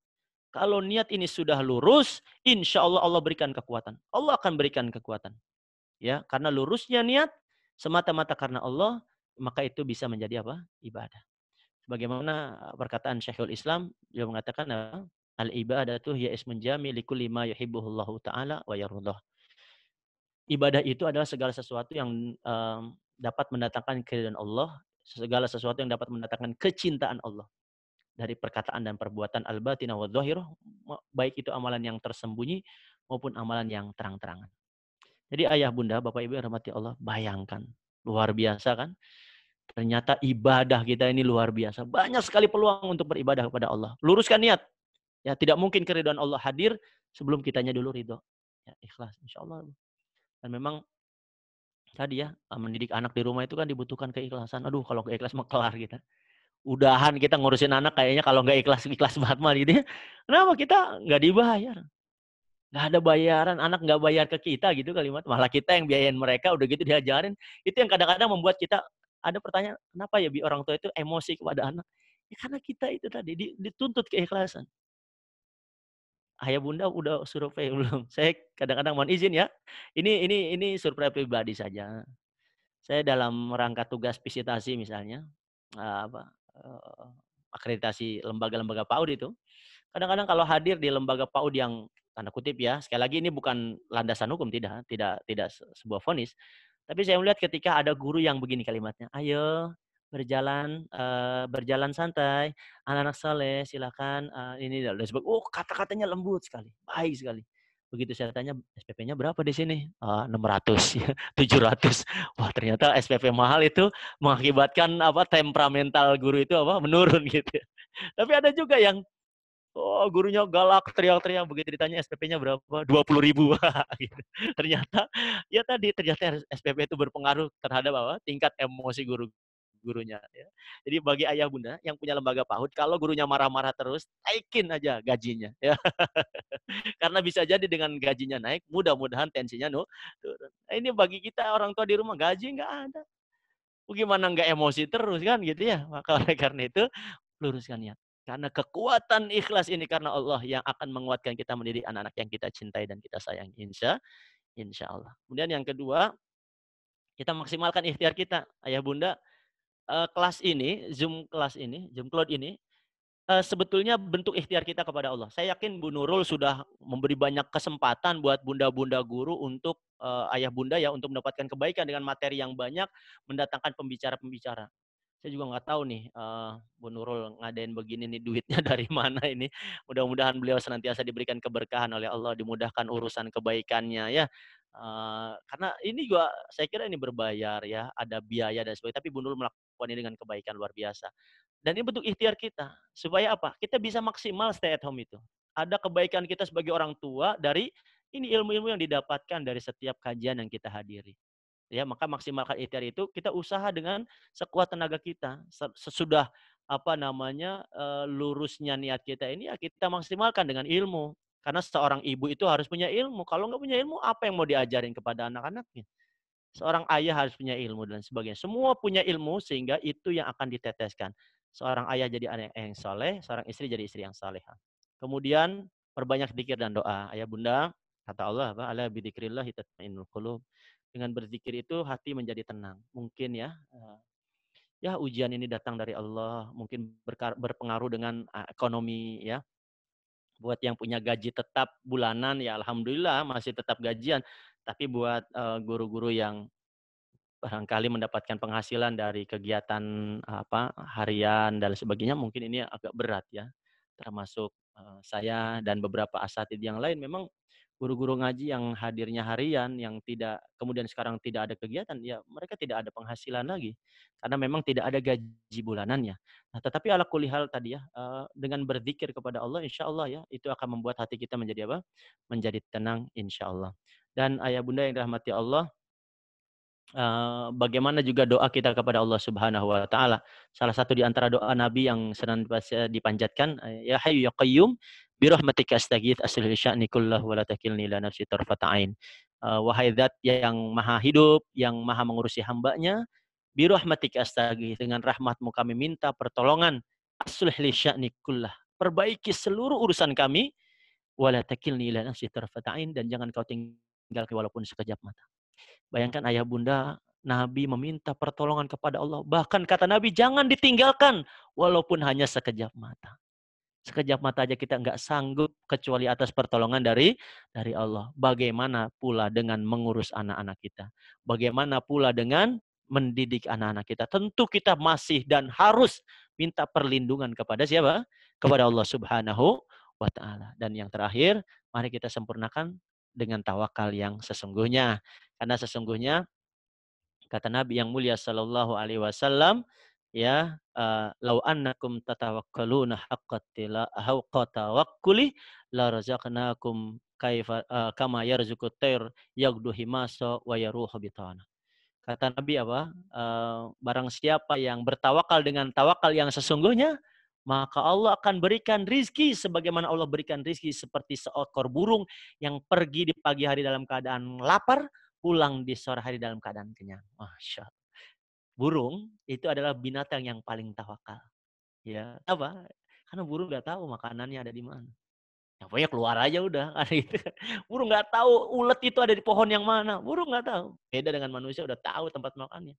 Kalau niat ini sudah lurus, insya Allah Allah berikan kekuatan. Allah akan berikan kekuatan. Ya, karena lurusnya niat semata-mata karena Allah, maka itu bisa menjadi apa? Ibadah. Bagaimana perkataan Syekhul Islam, dia mengatakan al-ibadatu hiya ismun jami' likulli ma yuhibbuhullahu ta'ala wa yardah. Ibadah itu adalah segala sesuatu yang dapat mendatangkan keridhaan Allah, segala sesuatu yang dapat mendatangkan kecintaan Allah. Dari perkataan dan perbuatan al-batinah wa dhahirah, baik itu amalan yang tersembunyi maupun amalan yang terang-terangan. Jadi ayah bunda, bapak ibu yang rahmati Allah, bayangkan. Luar biasa kan? Ternyata ibadah kita ini luar biasa. Banyak sekali peluang untuk beribadah kepada Allah. Luruskan niat. Ya, tidak mungkin keridhaan Allah hadir sebelum kitanya dulu ridho. Ya, ikhlas insya Allah. Dan memang tadi ya, mendidik anak di rumah itu kan dibutuhkan keikhlasan. Aduh, kalau nggak ikhlas mah kelar kita. Udahan kita ngurusin anak kayaknya kalau nggak ikhlas banget mah gitu ya. Kenapa kita nggak dibayar? Nggak ada bayaran, anak nggak bayar ke kita gitu kalimat. Malah kita yang biayain mereka, udah gitu diajarin. Itu yang kadang-kadang membuat kita ada pertanyaan, kenapa ya orang tua itu emosi kepada anak? Ya karena kita itu tadi dituntut keikhlasan. Ayah bunda udah survei belum? Saya kadang-kadang mohon izin ya. Ini survei pribadi saja. Saya dalam rangka tugas visitasi misalnya, apa, akreditasi lembaga-lembaga PAUD itu, kadang-kadang kalau hadir di lembaga PAUD yang tanda kutip ya, sekali lagi ini bukan landasan hukum, tidak sebuah vonis. Tapi saya melihat ketika ada guru yang begini kalimatnya, "Ayo berjalan santai, anak-anak soleh silakan ini dan oh kata-katanya lembut sekali, baik sekali. Begitu saya tanya, "SPP-nya berapa di sini?" 600, 700. Wah, ternyata SPP mahal itu mengakibatkan temperamental guru itu menurun gitu ya. Tapi ada juga yang gurunya galak, teriak-teriak, begitu ditanya SPP-nya berapa, 20.000 gitu. Ternyata SPP itu berpengaruh terhadap tingkat emosi gurunya ya. Jadi bagi ayah bunda yang punya lembaga PAUD, kalau gurunya marah-marah terus, naikin aja gajinya ya. Karena bisa jadi dengan gajinya naik, mudah-mudahan tensinya turun. Nah, ini bagi kita orang tua di rumah, gaji nggak ada. Bagaimana nggak emosi terus kan gitu ya. Maka oleh karena itu, luruskan niat. Karena kekuatan ikhlas ini karena Allah yang akan menguatkan kita mendidik anak-anak yang kita cintai dan kita sayangi. Insya Allah. Kemudian yang kedua, kita maksimalkan ikhtiar kita. Ayah bunda, Zoom Cloud ini, sebetulnya bentuk ikhtiar kita kepada Allah. Saya yakin Bu Nurul sudah memberi banyak kesempatan buat bunda-bunda guru untuk ayah bunda ya untuk mendapatkan kebaikan dengan materi yang banyak, mendatangkan pembicara-pembicara. Saya juga nggak tahu nih Bu Nurul ngadain begini nih duitnya dari mana ini. Mudah-mudahan beliau senantiasa diberikan keberkahan oleh Allah, dimudahkan urusan kebaikannya ya. Karena ini juga saya kira ini berbayar ya, ada biaya dan sebagainya. Tapi Bu Nurul melakukan ini dengan kebaikan luar biasa. Dan ini bentuk ikhtiar kita. Supaya apa? Kita bisa maksimal stay at home itu. Ada kebaikan kita sebagai orang tua dari ini ilmu-ilmu yang didapatkan dari setiap kajian yang kita hadiri. Ya, maka maksimalkan ikhtiar itu kita usaha dengan sekuat tenaga kita. Sesudah lurusnya niat kita ini ya kita maksimalkan dengan ilmu. Karena seorang ibu itu harus punya ilmu. Kalau nggak punya ilmu, apa yang mau diajarin kepada anak-anaknya? Seorang ayah harus punya ilmu dan sebagainya. Semua punya ilmu sehingga itu yang akan diteteskan. Seorang ayah jadi anak yang soleh, seorang istri jadi istri yang salehah. Kemudian perbanyak zikir dan doa. Ayah bunda, kata Allah apa? Ala bidzikrillah tatmainnul qulub. Dengan berzikir itu hati menjadi tenang. Mungkin ya, ya ujian ini datang dari Allah, mungkin berpengaruh dengan ekonomi ya. Buat yang punya gaji tetap bulanan ya alhamdulillah masih tetap gajian. Tapi buat guru-guru yang barangkali mendapatkan penghasilan dari kegiatan harian dan sebagainya mungkin ini agak berat ya. Termasuk saya dan beberapa asatidz yang lain memang guru-guru ngaji yang hadirnya harian yang tidak kemudian sekarang tidak ada kegiatan ya mereka tidak ada penghasilan lagi karena memang tidak ada gaji bulanannya. Nah, tetapi ala kulli hal tadi ya dengan berzikir kepada Allah insya Allah ya itu akan membuat hati kita menjadi apa? Menjadi tenang insya Allah. Dan ayah bunda yang dirahmati Allah, bagaimana juga doa kita kepada Allah Subhanahu wa taala. Salah satu di antara doa Nabi yang senantiasa dipanjatkan, ya hayyu ya qayyum bi rahmatika astaghits aslih sya'ni kullahu wa la takilni ila nafsi tarfata ain. Wahai zat yang maha hidup, yang maha mengurusi hambanya, bi rahmatika astaghits, dengan rahmatmu kami minta pertolongan, aslih sya'ni kullah, perbaiki seluruh urusan kami, wa la takilni ila nafsi tarfata ain, dan jangan kau tinggalkan walaupun sekejap mata. Bayangkan ayah bunda, Nabi meminta pertolongan kepada Allah. Bahkan kata Nabi, jangan ditinggalkan walaupun hanya sekejap mata. Sekejap mata aja kita nggak sanggup kecuali atas pertolongan dari Allah. Bagaimana pula dengan mengurus anak-anak kita? Bagaimana pula dengan mendidik anak-anak kita? Tentu kita masih dan harus minta perlindungan kepada siapa? Kepada Allah Subhanahu wa taala. Dan yang terakhir, mari kita sempurnakan dengan tawakal yang sesungguhnya. Karena sesungguhnya kata Nabi yang mulia sallallahu alaihi wasallam ya lau annakum tatawakkaluna haqqa tawakkuli la razaqnakum kama yarzuqut tayr yaghdu himasa wa yaruhu bitana. Kata Nabi apa? Barang siapa yang bertawakal dengan tawakal yang sesungguhnya, maka Allah akan berikan rizki sebagaimana Allah berikan rizki seperti seekor burung yang pergi di pagi hari dalam keadaan lapar, pulang di sore hari dalam keadaan kenyang. Masya Allah. Burung itu adalah binatang yang paling tawakal. Ya, apa? Karena burung nggak tahu makanannya ada di mana. Ya, pokoknya keluar aja udah. Gitu. Burung nggak tahu ulet itu ada di pohon yang mana. Burung nggak tahu. Beda dengan manusia udah tahu tempat makannya.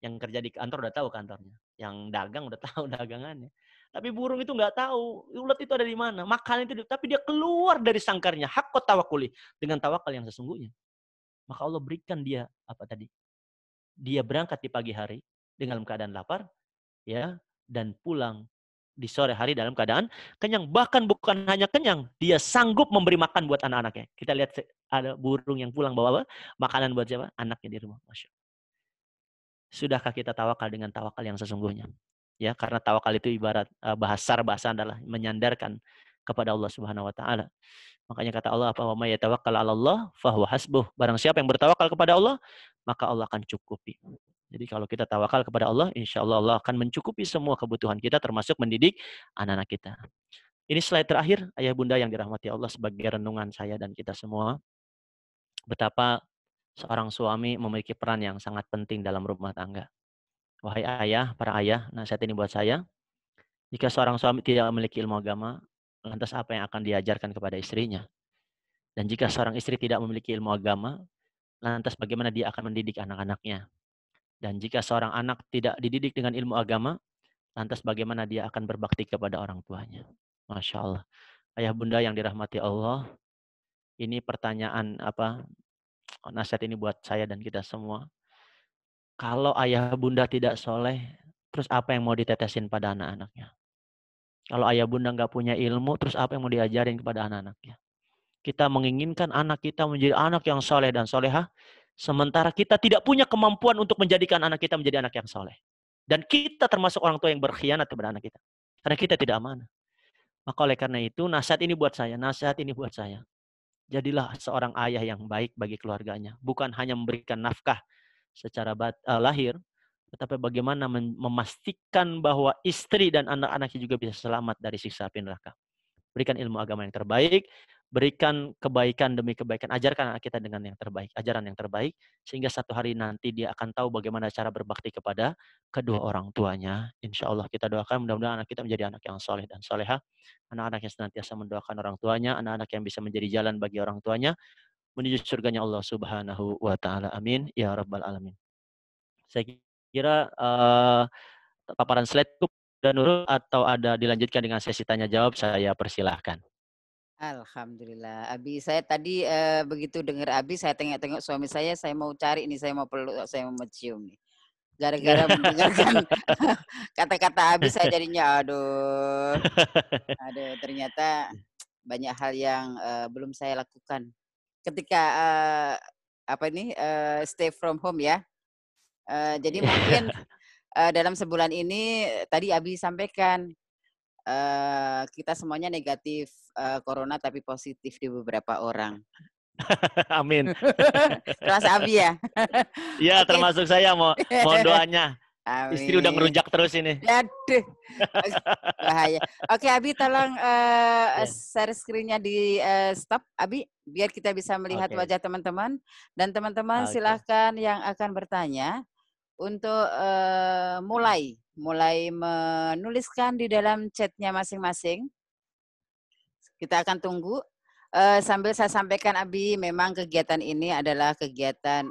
Yang kerja di kantor udah tahu kantornya. Yang dagang udah tahu dagangannya. Tapi burung itu nggak tahu ulet itu ada di mana, makanan itu, tapi dia keluar dari sangkarnya, haqqat tawakkuli, dengan tawakal yang sesungguhnya. Maka Allah berikan dia apa tadi? Dia berangkat di pagi hari dengan keadaan lapar, ya, dan pulang di sore hari dalam keadaan kenyang. Bahkan bukan hanya kenyang, dia sanggup memberi makan buat anak-anaknya. Kita lihat ada burung yang pulang bawa apa? Makanan buat siapa? Anaknya di rumah. Masya Allah. Sudahkah kita tawakal dengan tawakal yang sesungguhnya? Ya, karena tawakal itu ibarat bahasa adalah menyandarkan kepada Allah Subhanahu wa taala. Makanya kata Allah apa? Wa may yatawakkal 'ala Allah fahuwa hasbuh. Barang siapa yang bertawakal kepada Allah, maka Allah akan cukupi. Jadi kalau kita tawakal kepada Allah, insya Allah Allah akan mencukupi semua kebutuhan kita, termasuk mendidik anak-anak kita. Ini slide terakhir, ayah bunda yang dirahmati Allah, sebagai renungan saya dan kita semua. Betapa seorang suami memiliki peran yang sangat penting dalam rumah tangga. Wahai ayah, para ayah, nasihat ini buat saya. Jika seorang suami tidak memiliki ilmu agama, lantas apa yang akan diajarkan kepada istrinya? Dan jika seorang istri tidak memiliki ilmu agama, lantas bagaimana dia akan mendidik anak-anaknya? Dan jika seorang anak tidak dididik dengan ilmu agama, lantas bagaimana dia akan berbakti kepada orang tuanya? Masya Allah. Ayah bunda yang dirahmati Allah, ini pertanyaan apa? Nasihat ini buat saya dan kita semua. Kalau ayah bunda tidak soleh, terus apa yang mau ditetesin pada anak-anaknya? Kalau ayah bunda nggak punya ilmu, terus apa yang mau diajarin kepada anak-anaknya? Kita menginginkan anak kita menjadi anak yang soleh dan solehah, sementara kita tidak punya kemampuan untuk menjadikan anak kita menjadi anak yang soleh. Dan kita termasuk orang tua yang berkhianat kepada anak kita. Karena kita tidak amanah. Maka oleh karena itu, nasihat ini buat saya. Jadilah seorang ayah yang baik bagi keluarganya. Bukan hanya memberikan nafkah secara lahir, tetapi bagaimana memastikan bahwa istri dan anak-anaknya juga bisa selamat dari siksa api neraka. Berikan ilmu agama yang terbaik, berikan kebaikan demi kebaikan, ajarkan anak kita dengan yang terbaik, ajaran yang terbaik, sehingga satu hari nanti dia akan tahu bagaimana cara berbakti kepada kedua orang tuanya. Insya Allah kita doakan mudah-mudahan anak kita menjadi anak yang soleh dan solehah, anak-anak yang senantiasa mendoakan orang tuanya, anak-anak yang bisa menjadi jalan bagi orang tuanya, menuju surganya Allah Subhanahu wa Ta'ala. Amin ya Rabbal Alamin. Saya kira paparan slide cukup dan Nurul, atau ada dilanjutkan dengan sesi tanya jawab, saya persilahkan. Alhamdulillah. Abi, saya tadi begitu dengar Abi, saya tengok-tengok suami saya mau cari ini, saya mau peluk, saya mau mencium nih. Gara-gara mendengarkan kata-kata Abi, saya jadinya aduh, ternyata banyak hal yang belum saya lakukan. Ketika stay from home ya. Jadi mungkin dalam sebulan ini tadi Abi sampaikan kita semuanya negatif corona tapi positif di beberapa orang. Amin. Terus Abi ya? Iya, Oke. termasuk saya, mohon doanya. Amin. Istri udah ngerujak terus ini. Aduh, bahaya. Oke, Abi tolong share screen-nya di stop, Abi, biar kita bisa melihat wajah teman-teman. Dan teman-teman silahkan yang akan bertanya untuk mulai menuliskan di dalam chatnya masing-masing. Kita akan tunggu. Sambil saya sampaikan, Abi, memang kegiatan ini adalah kegiatan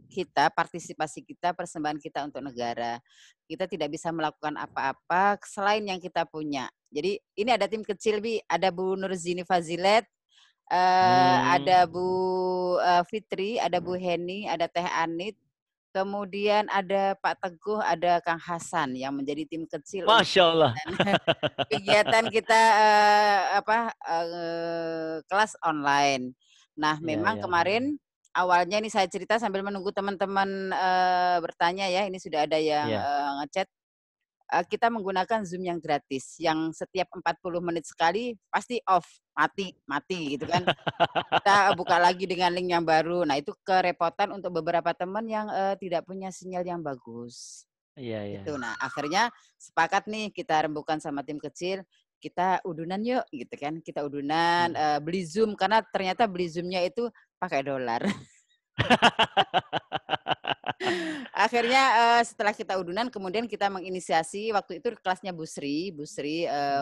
kita, partisipasi kita, persembahan kita untuk negara. Kita tidak bisa melakukan apa-apa selain yang kita punya. Jadi ini ada tim kecil, Bi. Ada Bu Nurzini Fazilet, ada Bu Fitri, ada Bu Heni, ada Teh Anit, kemudian ada Pak Teguh, ada Kang Hasan yang menjadi tim kecil. Masya Allah. Kegiatan kita kelas online. Nah, memang kemarin awalnya ini saya cerita sambil menunggu teman-teman bertanya ya. Ini sudah ada yang ngechat. Kita menggunakan Zoom yang gratis, yang setiap 40 menit sekali pasti off, mati gitu kan. Kita buka lagi dengan link yang baru. Nah, itu kerepotan untuk beberapa teman yang tidak punya sinyal yang bagus. Gitu. Nah, akhirnya sepakat nih kita rembukan sama tim kecil, kita udunan yuk gitu kan. Kita udunan beli Zoom karena ternyata beli Zoom-nya itu pakai dolar. Akhirnya setelah kita udunan kemudian kita menginisiasi waktu itu kelasnya Busri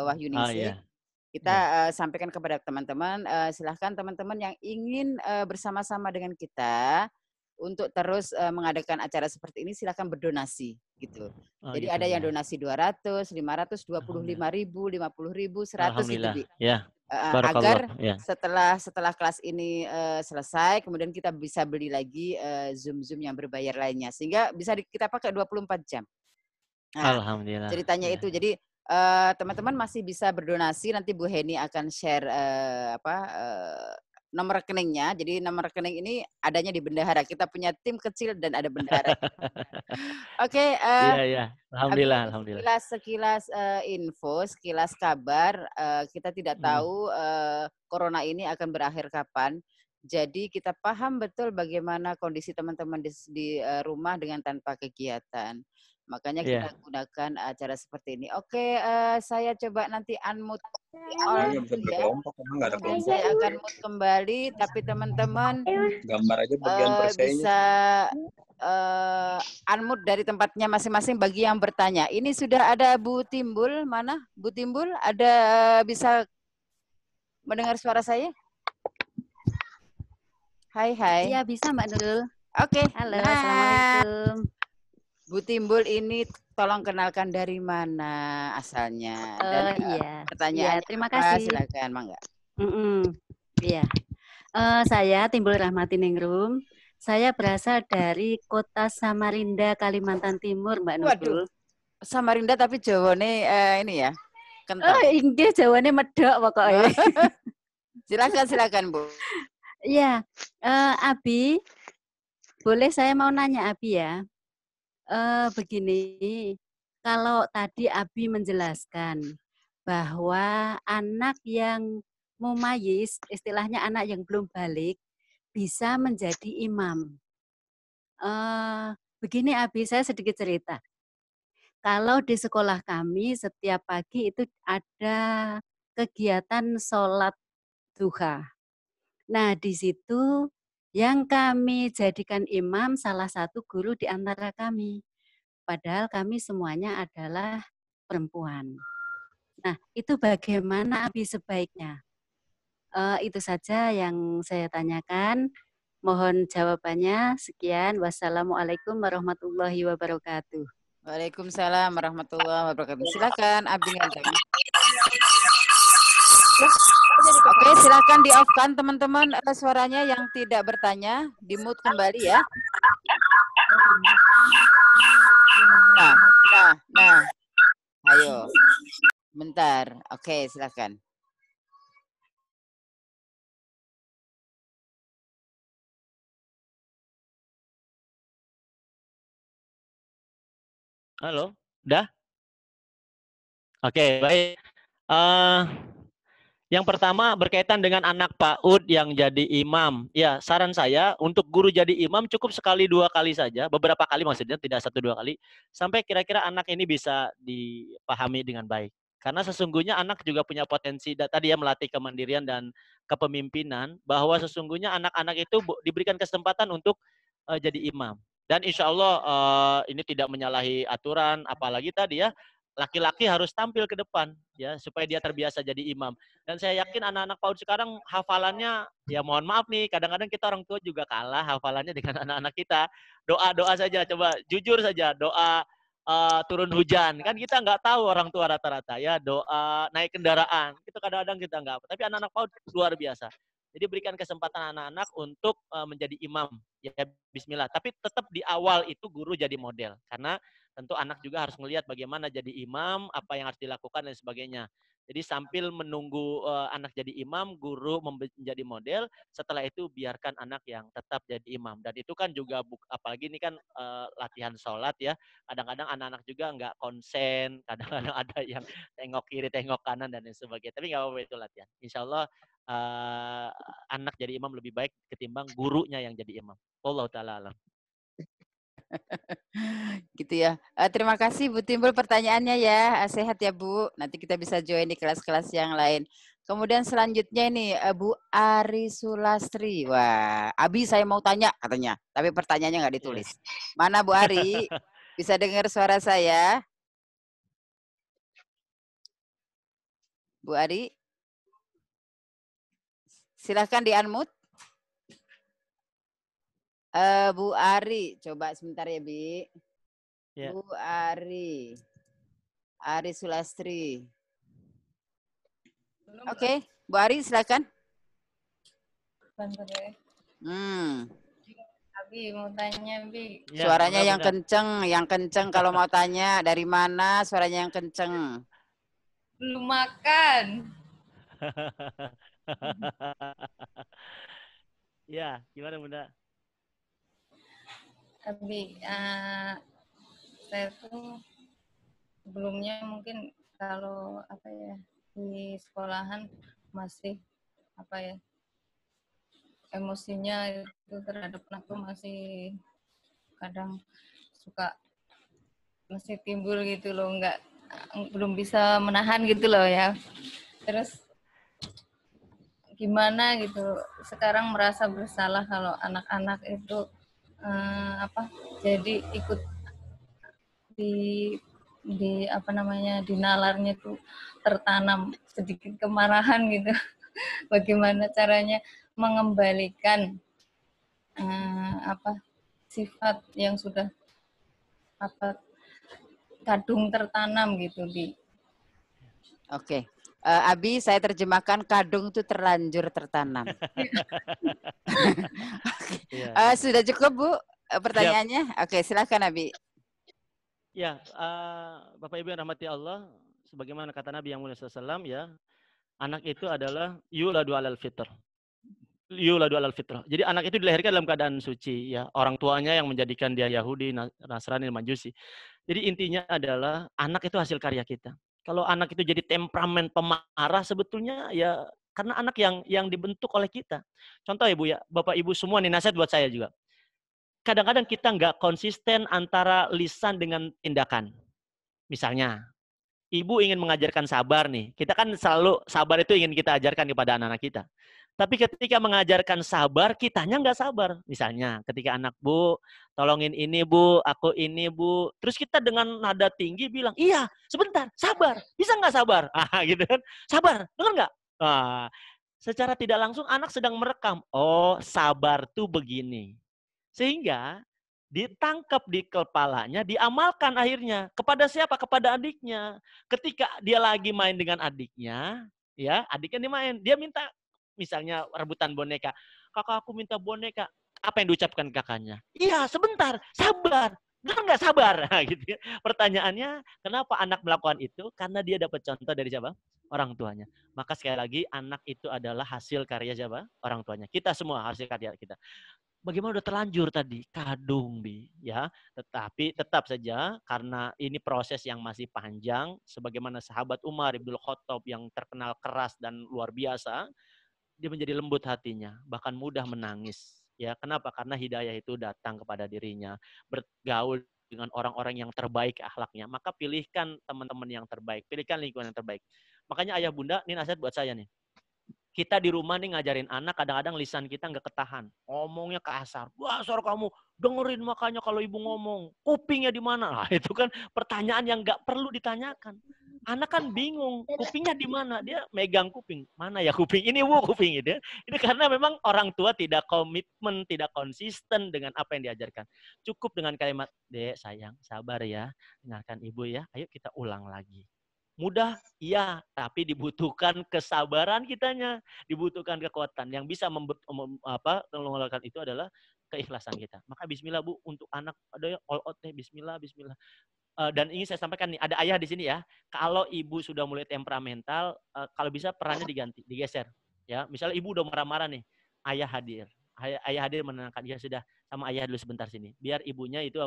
Wahyuningsih. Kita sampaikan kepada teman-teman, silahkan teman-teman yang ingin bersama-sama dengan kita untuk terus mengadakan acara seperti ini silakan berdonasi gitu. Jadi gitu, ada yang ya. donasi 200, 500, 25.000, 50.000, 100 gitu, Bi. Ya. Agar ya. setelah kelas ini selesai, kemudian kita bisa beli lagi Zoom yang berbayar lainnya, sehingga bisa kita pakai 24 jam. Nah, Alhamdulillah. ceritanya itu. Jadi teman-teman masih bisa berdonasi. Nanti Bu Heni akan share nomor rekeningnya. Jadi nomor rekening ini adanya di bendahara. Kita punya tim kecil dan ada bendahara. Oke. Iya. Alhamdulillah. Sekilas info, sekilas kabar. Kita tidak tahu corona ini akan berakhir kapan. Jadi kita paham betul bagaimana kondisi teman-teman di rumah dengan tanpa kegiatan. Makanya kita gunakan acara seperti ini. Oke, saya coba nanti unmute all ya. Saya akan mute kembali, tapi teman-teman gambar aja bagian bisa unmute dari tempatnya masing-masing bagi yang bertanya. Ini sudah ada Bu Timbul, mana? Bu Timbul, ada bisa mendengar suara saya? Hai. Iya, bisa Mbak Nurul. Oke. Halo, Assalamualaikum. Bu Timbul ini tolong kenalkan dari mana asalnya dan pertanyaan. Terima kasih. Silakan, Mangga. Iya. Saya Timbul Rahmatiningrum. Saya berasal dari Kota Samarinda, Kalimantan Timur, Mbak Nurul. Samarinda tapi Jawane ini ya. Kental. Inggih Jawane medok pokoknya. Silakan, Bu. Iya, Abi, boleh saya mau nanya Abi ya? Begini, kalau tadi Abi menjelaskan bahwa anak yang mumayyiz, istilahnya anak yang belum balik, bisa menjadi imam. Begini Abi, saya sedikit cerita. Kalau di sekolah kami setiap pagi itu ada kegiatan sholat duha. Nah, di situ yang kami jadikan imam salah satu guru di antara kami. Padahal kami semuanya adalah perempuan. Nah, itu bagaimana Abi sebaiknya? Itu saja yang saya tanyakan. Mohon jawabannya. Sekian. Wassalamualaikum warahmatullahi wabarakatuh. Waalaikumsalam warahmatullahi wabarakatuh. Silakan Abi Nganteng. Oke, silakan di-off-kan teman-teman suaranya yang tidak bertanya, di-mute kembali ya. Nah. Ayo. Bentar. Oke, silakan. Halo, udah? Oke, baik. Yang pertama berkaitan dengan anak PAUD yang jadi imam. Ya, saran saya untuk guru jadi imam cukup sekali 2 kali saja, beberapa kali maksudnya, tidak 1-2 kali, sampai kira-kira anak ini bisa dipahami dengan baik. Karena sesungguhnya anak juga punya potensi tadi ya, melatih kemandirian dan kepemimpinan, bahwa sesungguhnya anak-anak itu diberikan kesempatan untuk jadi imam. Dan insya Allah ini tidak menyalahi aturan, apalagi tadi ya, laki-laki harus tampil ke depan ya supaya dia terbiasa jadi imam. Dan saya yakin anak-anak PAUD sekarang hafalannya, ya mohon maaf nih, kadang-kadang kita orang tua juga kalah hafalannya dengan anak-anak kita. Doa-doa saja, coba jujur saja, doa turun hujan. Kan kita nggak tahu orang tua rata-rata ya, doa naik kendaraan. Itu kadang-kadang kita nggak. Tapi anak-anak PAUD luar biasa. Jadi berikan kesempatan anak-anak untuk menjadi imam. Ya bismillah. Tapi tetap di awal itu guru jadi model. Karena tentu anak juga harus melihat bagaimana jadi imam, apa yang harus dilakukan dan sebagainya. Jadi sambil menunggu anak jadi imam, guru menjadi model, setelah itu biarkan anak yang tetap jadi imam. Dan itu kan juga, apalagi ini kan latihan sholat ya, kadang-kadang anak-anak juga nggak konsen, kadang-kadang ada yang tengok kiri, tengok kanan, dan lain sebagainya. Tapi nggak apa-apa, itu latihan. Insya Allah anak jadi imam lebih baik ketimbang gurunya yang jadi imam. Wallahu ta'ala alam. Gitu ya. Terima kasih Bu Timbul pertanyaannya ya. Sehat ya Bu. Nanti kita bisa join di kelas-kelas yang lain. Kemudian selanjutnya ini Bu Ari Sulastri. Wah, Abi saya mau tanya katanya, tapi pertanyaannya nggak ditulis. Mana Bu Ari? Bisa dengar suara saya? Bu Ari? Silahkan di-unmute. Bu Ari, coba sebentar ya, Bi. Ya. Bu Ari. Ari Sulastri. Oke, Bu Ari silakan. Abi mau tanya, Bi. Ya, suaranya yang kenceng kalau mau tanya dari mana suaranya yang kenceng. Belum makan. Ya, gimana Bunda? Abi, saya tuh sebelumnya mungkin kalau apa ya di sekolahan masih apa ya emosinya itu terhadap anak tuh masih kadang suka masih timbul gitu loh, belum bisa menahan gitu loh ya. Terus gimana gitu sekarang merasa bersalah kalau anak-anak itu jadi ikut di apa namanya di nalarnya tuh tertanam sedikit kemarahan gitu. Bagaimana caranya mengembalikan sifat yang sudah kadung tertanam gitu di. Oke. Abi, saya terjemahkan kadung itu terlanjur tertanam. Sudah cukup, Bu, pertanyaannya? Oke, silakan Abi. Ya, Bapak Ibu yang rahmati Allah, sebagaimana kata Nabi yang mulia SAW, ya, anak itu adalah yuladu alal fitr. Yuladu alal fitrah. Jadi anak itu dilahirkan dalam keadaan suci, ya. Orang tuanya yang menjadikan dia Yahudi, Nasrani, Majusi. Jadi intinya adalah anak itu hasil karya kita. Kalau anak itu jadi temperamen pemarah, sebetulnya ya karena anak yang dibentuk oleh kita. Contoh Ibu ya, Bapak Ibu semua nih, nasihat buat saya juga. Kadang-kadang kita nggak konsisten antara lisan dengan tindakan. Misalnya, Ibu ingin mengajarkan sabar nih. Kita kan selalu sabar itu ingin kita ajarkan kepada anak-anak kita. Tapi ketika mengajarkan sabar, kitanya nggak sabar. Misalnya, ketika anak, Bu, tolongin ini, Bu, aku ini, Bu. Terus kita dengan nada tinggi bilang, iya, sebentar, sabar. Bisa nggak sabar? Gitu kan. Sabar, dengar nggak? Secara tidak langsung anak sedang merekam. Oh, sabar tuh begini. Sehingga ditangkap di kepalanya, diamalkan akhirnya. Kepada siapa? Kepada adiknya. Ketika dia lagi main dengan adiknya, ya, adiknya dimain, dia minta misalnya rebutan boneka. Kakak aku minta boneka. Apa yang diucapkan kakaknya? Iya, sebentar, sabar. Benar nggak sabar? Gitu ya. Pertanyaannya, kenapa anak melakukan itu? Karena dia dapat contoh dari siapa? Orang tuanya. Maka sekali lagi, anak itu adalah hasil karya siapa? Orang tuanya. Kita semua hasil karya kita. Bagaimana udah terlanjur tadi kadung Bi ya, tetapi tetap saja karena ini proses yang masih panjang sebagaimana sahabat Umar Ibnul Khattab yang terkenal keras dan luar biasa, dia menjadi lembut hatinya, bahkan mudah menangis. Ya, kenapa? Karena hidayah itu datang kepada dirinya, bergaul dengan orang-orang yang terbaik akhlaknya. Maka pilihkan teman-teman yang terbaik, pilihkan lingkungan yang terbaik. Makanya ayah bunda, ini nasihat buat saya nih. Kita di rumah nih ngajarin anak, kadang-kadang lisan kita nggak ketahan. Ngomongnya kasar. Dasar kamu, dengerin makanya kalau ibu ngomong. Kupingnya di mana? Nah, itu kan pertanyaan yang nggak perlu ditanyakan. Anak kan bingung, kupingnya di mana? Dia megang kuping. Mana ya kuping? Ini Bu kuping itu. Ini karena memang orang tua tidak komitmen, tidak konsisten dengan apa yang diajarkan. Cukup dengan kalimat, Dek, sayang, sabar ya. Dengarkan ibu ya. Ayo kita ulang lagi. Mudah, iya, tapi dibutuhkan kesabaran kitanya, dibutuhkan kekuatan. Yang bisa mengeluarkan itu adalah keikhlasan kita. Maka bismillah Bu, untuk anak ada yang all out bismillah, bismillah. Dan ingin saya sampaikan nih, ada ayah di sini ya. Kalau ibu sudah mulai temperamental, kalau bisa perannya diganti, digeser. Ya, misalnya ibu udah marah-marah nih, ayah hadir. Ayah hadir menenangkan, ya sudah, sama ayah dulu sebentar sini. Biar ibunya itu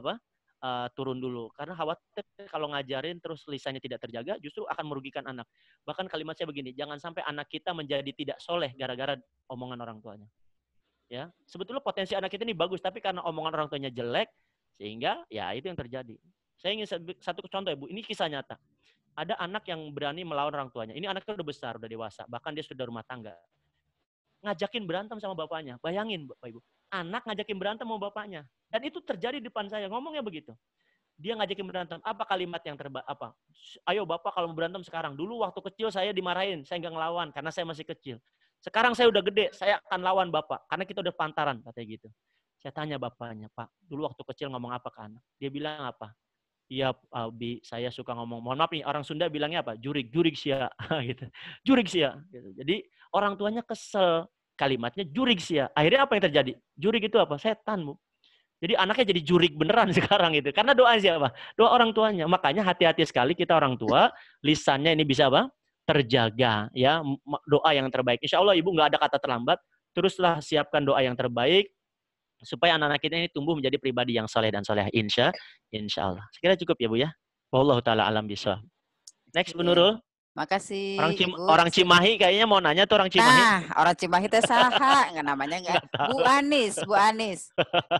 turun dulu. Karena khawatir kalau ngajarin terus lisannya tidak terjaga, justru akan merugikan anak. Bahkan kalimat saya begini, jangan sampai anak kita menjadi tidak soleh gara-gara omongan orang tuanya. Ya, sebetulnya potensi anak kita ini bagus, tapi karena omongan orang tuanya jelek, sehingga ya itu yang terjadi. Saya ingin satu contoh ya Bu, ini kisah nyata. Ada anak yang berani melawan orang tuanya. Ini anaknya udah besar, udah dewasa, bahkan dia sudah rumah tangga. Ngajakin berantem sama bapaknya. Bayangin Bapak Ibu, anak ngajakin berantem sama bapaknya. Dan itu terjadi di depan saya, ngomongnya begitu. Dia ngajakin berantem. Apa kalimat yang apa? Ayo Bapak kalau mau berantem sekarang. Dulu waktu kecil saya dimarahin, saya nggak ngelawan karena saya masih kecil. Sekarang saya udah gede, saya akan lawan Bapak karena kita udah pantaran, katanya gitu. Saya tanya bapaknya, Pak, dulu waktu kecil ngomong apa ke anak? Dia bilang apa? Iya, Bi, saya suka ngomong, mohon maaf nih, orang Sunda bilangnya apa? Jurik, jurik sia, gitu. Jurik sia. Gitu. Jadi orang tuanya kesel, kalimatnya jurik sia. Akhirnya apa yang terjadi? Jurik itu apa? Setan, Bu. Jadi anaknya jadi jurik beneran sekarang itu. Karena doa siapa? Doa orang tuanya. Makanya hati-hati sekali kita orang tua, lisannya ini bisa apa? Terjaga, ya. Doa yang terbaik. Insya Allah Ibu nggak ada kata terlambat. Teruslah siapkan doa yang terbaik supaya anak-anak kita ini tumbuh menjadi pribadi yang soleh dan soleh. Insya Allah. Sekira cukup ya Bu ya. Wallahu taala alam bisawab. Next Bu Nurul. Makasih Ibu. Orang Cimahi kayaknya mau nanya tuh orang Cimahi. Nah, orang Cimahi teh saha? Nggak namanya nggak. Bu Anis, Bu Anis.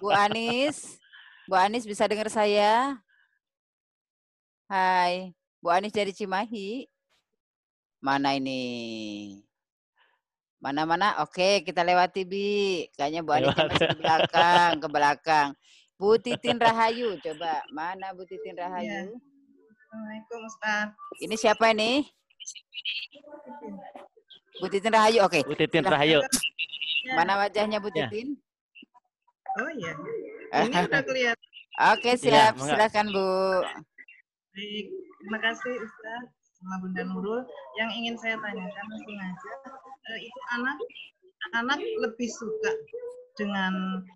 Bu Anis. Bu Anis bisa dengar saya? Hai, Bu Anis dari Cimahi. Mana ini? Mana-mana? Oke, kita lewati, Bi. Kayaknya Bu Anisnya masih di belakang, ke belakang. Bu Titin Rahayu, coba. Mana Bu Titin Rahayu? Ya. Assalamualaikum, Ustaz. Ini siapa ini? Bu Titin Rahayu, oke. Bu Titin Rahayu. Mana wajahnya Bu Titin? Oh iya, ini udah kelihatan. Oke, siap. Ya, silakan Bu. Baik, terima kasih Ustaz sama Bunda Nurul. Yang ingin saya tanyakan langsung aja, itu anak lebih suka dengan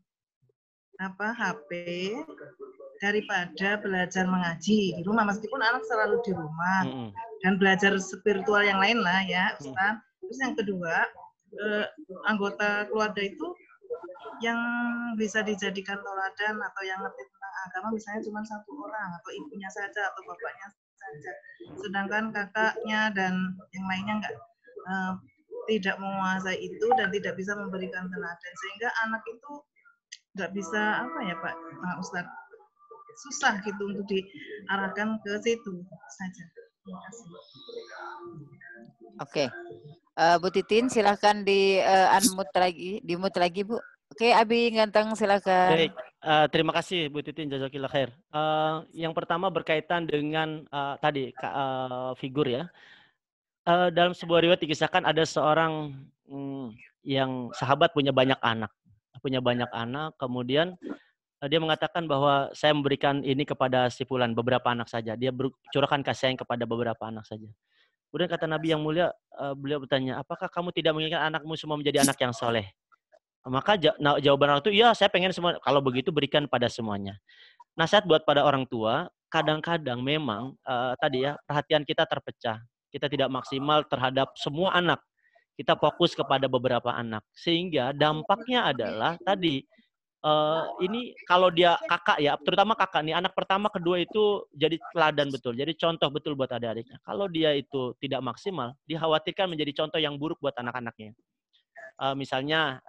HP daripada belajar mengaji di rumah, meskipun anak selalu di rumah dan belajar spiritual yang lain lah ya Ustaz. Terus yang kedua, anggota keluarga itu yang bisa dijadikan teladan atau yang ngerti tentang agama misalnya cuma satu orang, atau ibunya saja atau bapaknya saja, sedangkan kakaknya dan yang lainnya tidak menguasai itu dan tidak bisa memberikan teladan, sehingga anak itu nggak bisa Pak Ustadz, susah gitu untuk diarahkan ke situ saja. Terima kasih. Oke, Bu Titin silahkan di-unmute lagi, di-mute lagi Bu. Oke, Abi Ganteng silakan. Baik, terima kasih Bu Titin, jazakillah khair. Yang pertama berkaitan dengan tadi figur ya. Dalam sebuah riwayat dikisahkan ada seorang yang sahabat punya banyak anak, kemudian dia mengatakan bahwa saya memberikan ini kepada si fulan, beberapa anak saja. Dia curahkan kasih sayang kepada beberapa anak saja. Kemudian kata Nabi yang mulia, beliau bertanya, apakah kamu tidak menginginkan anakmu semua menjadi anak yang soleh? Maka jawaban orang itu, iya saya pengen semua. Kalau begitu berikan pada semuanya. Nasihat buat pada orang tua, kadang-kadang memang tadi ya, perhatian kita terpecah. Kita tidak maksimal terhadap semua anak. Kita fokus kepada beberapa anak. Sehingga dampaknya adalah tadi, ini kalau dia kakak ya, terutama kakak nih, anak pertama, kedua itu jadi teladan betul. Jadi contoh betul buat adik-adiknya. Kalau dia itu tidak maksimal, dikhawatirkan menjadi contoh yang buruk buat anak-anaknya. Misalnya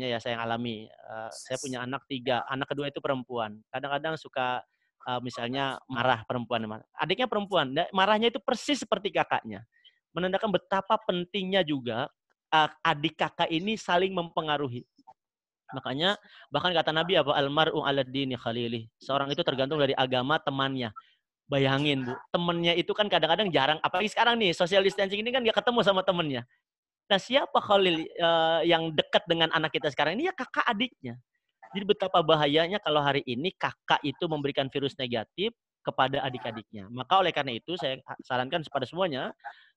ya saya yang alami, saya punya anak 3, anak kedua itu perempuan. Kadang-kadang suka misalnya marah perempuan, adiknya perempuan, marahnya itu persis seperti kakaknya. Menandakan betapa pentingnya juga adik kakak ini saling mempengaruhi. Makanya bahkan kata Nabi apa, almar'u 'ala dini khalilih. Seorang itu tergantung dari agama temannya. Bayangin Bu, temennya itu kan kadang-kadang jarang, apalagi sekarang nih social distancing ini kan gak ketemu sama temennya. Nah, siapa Khalil yang dekat dengan anak kita sekarang ini? Ya kakak adiknya. Jadi betapa bahayanya kalau hari ini kakak itu memberikan virus negatif kepada adik-adiknya. Maka oleh karena itu saya sarankan kepada semuanya,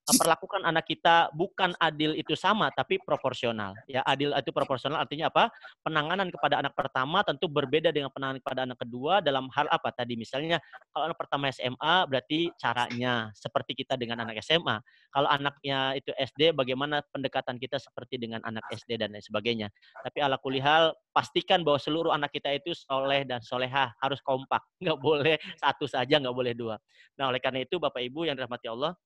perlakukan anak kita bukan adil itu sama, tapi proporsional. Ya, adil itu proporsional artinya apa? Penanganan kepada anak pertama tentu berbeda dengan penanganan kepada anak kedua dalam hal apa? Tadi misalnya kalau anak pertama SMA berarti caranya seperti kita dengan anak SMA. Kalau anaknya itu SD, bagaimana pendekatan kita seperti dengan anak SD dan lain sebagainya. Tapi ala kulihal, pastikan bahwa seluruh anak kita itu soleh dan solehah, harus kompak. Nggak boleh satu saja, nggak boleh 2. Nah, oleh karena itu Bapak Ibu yang dirahmati Allah,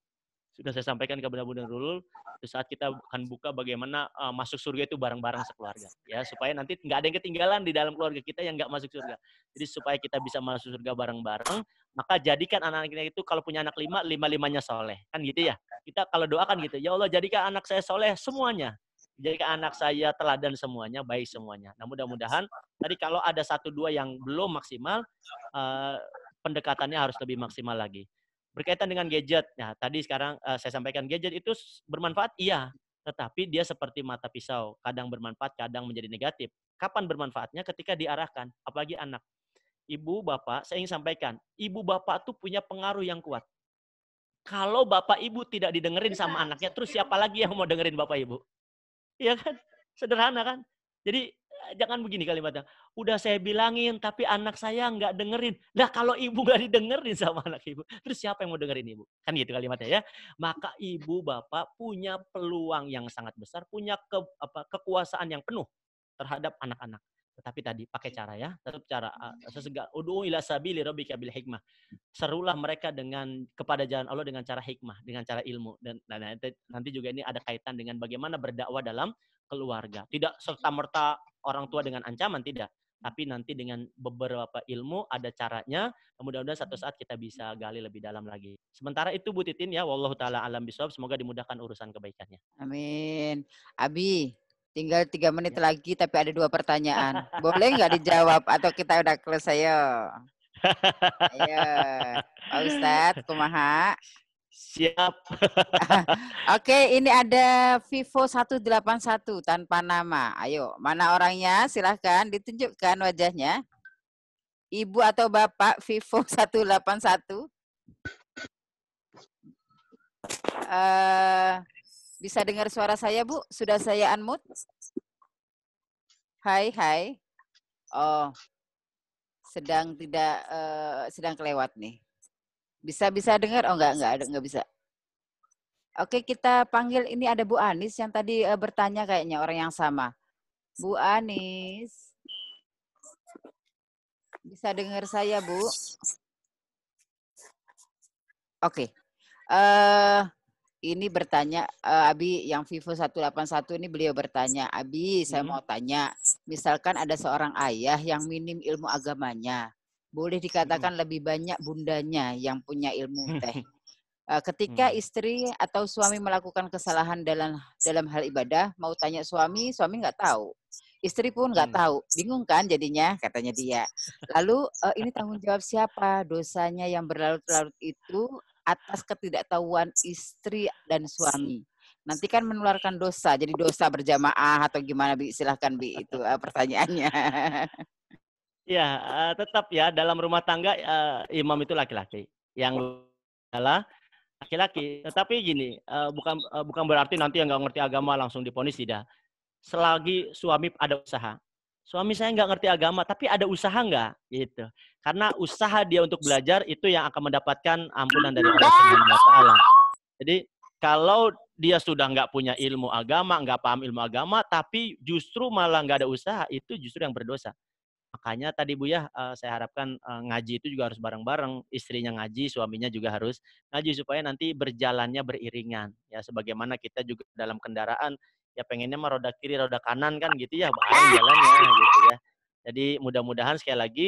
sudah saya sampaikan kepada Bunda Nurul, saat kita akan buka bagaimana masuk surga itu bareng-bareng sekeluarga. Ya, supaya nanti nggak ada yang ketinggalan di dalam keluarga kita yang nggak masuk surga. Jadi supaya kita bisa masuk surga bareng-bareng, maka jadikan anak-anak kita itu kalau punya anak 5, 5-5-nya soleh. Kan gitu ya. Kita kalau doakan gitu, ya Allah jadikan anak saya soleh semuanya. Jadikan anak saya teladan semuanya, baik semuanya. Nah mudah-mudahan tadi kalau ada 1-2 yang belum maksimal, pendekatannya harus lebih maksimal lagi. Berkaitan dengan gadget, nah tadi sekarang saya sampaikan gadget itu bermanfaat, iya. Tetapi dia seperti mata pisau, kadang bermanfaat, kadang menjadi negatif. Kapan bermanfaatnya? Ketika diarahkan, apalagi anak. Ibu, bapak, saya ingin sampaikan, ibu bapak tuh punya pengaruh yang kuat. Kalau bapak ibu tidak didengerin sama anaknya, terus siapa lagi yang mau dengerin bapak ibu? Iya kan? Sederhana kan? Jadi jangan begini kalimatnya. Udah saya bilangin, tapi anak saya nggak dengerin. Lah kalau ibu nggak didengerin sama anak ibu, terus siapa yang mau dengerin ibu? Kan gitu kalimatnya ya. Maka ibu bapak punya peluang yang sangat besar, punya kekuasaan yang penuh terhadap anak-anak. Tetapi tadi pakai cara ya, tetap cara ud'u ila sabili rabbika bil hikmah. Serulah mereka kepada jalan Allah dengan cara hikmah, dengan cara ilmu, dan nanti juga ini ada kaitan dengan bagaimana berdakwah dalam keluarga. Tidak serta-merta orang tua dengan ancaman, tidak. Tapi nanti dengan beberapa ilmu ada caranya. Mudah-mudahan satu saat kita bisa gali lebih dalam lagi. Sementara itu Bu Titin ya, wallahu taala alam bisawab, semoga dimudahkan urusan kebaikannya. Amin. Abi, tinggal 3 menit lagi tapi ada 2 pertanyaan. Boleh nggak dijawab atau kita udah close ayo? Ayo, Pak Ustadz, kumaha? Siap. Oke, ini ada Vivo 181 tanpa nama. Ayo, mana orangnya? Silahkan ditunjukkan wajahnya. Ibu atau Bapak Vivo 181. Bisa dengar suara saya, Bu? Sudah saya unmute? Hai. Oh, sedang kelewat nih. Bisa dengar? Oh, enggak bisa. Oke, kita panggil, ini ada Bu Anis yang tadi bertanya kayaknya orang yang sama. Bu Anis. Bisa dengar saya, Bu? Oke. Ini bertanya, Abi yang Vivo 181 ini beliau bertanya, Abi saya mau tanya, misalkan ada seorang ayah yang minim ilmu agamanya, boleh dikatakan lebih banyak bundanya yang punya ilmu teh. Ketika istri atau suami melakukan kesalahan dalam hal ibadah, mau tanya suami nggak tahu. Istri pun nggak tahu, bingung kan jadinya, katanya dia. Lalu ini tanggung jawab siapa? Dosanya yang berlarut-larut itu atas ketidaktahuan istri dan suami. Nanti kan menularkan dosa, jadi dosa berjamaah atau gimana, Bi? Silahkan, Bi, itu pertanyaannya. Ya, tetap ya dalam rumah tangga imam itu laki-laki. Yang adalah laki-laki. Tetapi gini, bukan berarti nanti yang nggak ngerti agama langsung diponis, tidak. Selagi suami ada usaha. Suami saya nggak ngerti agama, tapi ada usaha nggak? Gitu. Karena usaha dia untuk belajar itu yang akan mendapatkan ampunan dari Allah Subhanahu wa Ta'ala. Jadi kalau dia sudah nggak punya ilmu agama, nggak paham ilmu agama, tapi justru malah nggak ada usaha, itu justru yang berdosa. Makanya tadi Bu ya, saya harapkan ngaji itu juga harus bareng-bareng. Istrinya ngaji, suaminya juga harus ngaji supaya nanti berjalannya beriringan. Ya sebagaimana kita juga dalam kendaraan, ya pengennya mah roda kiri, roda kanan kan gitu ya, bareng jalannya gitu ya. Jadi mudah-mudahan sekali lagi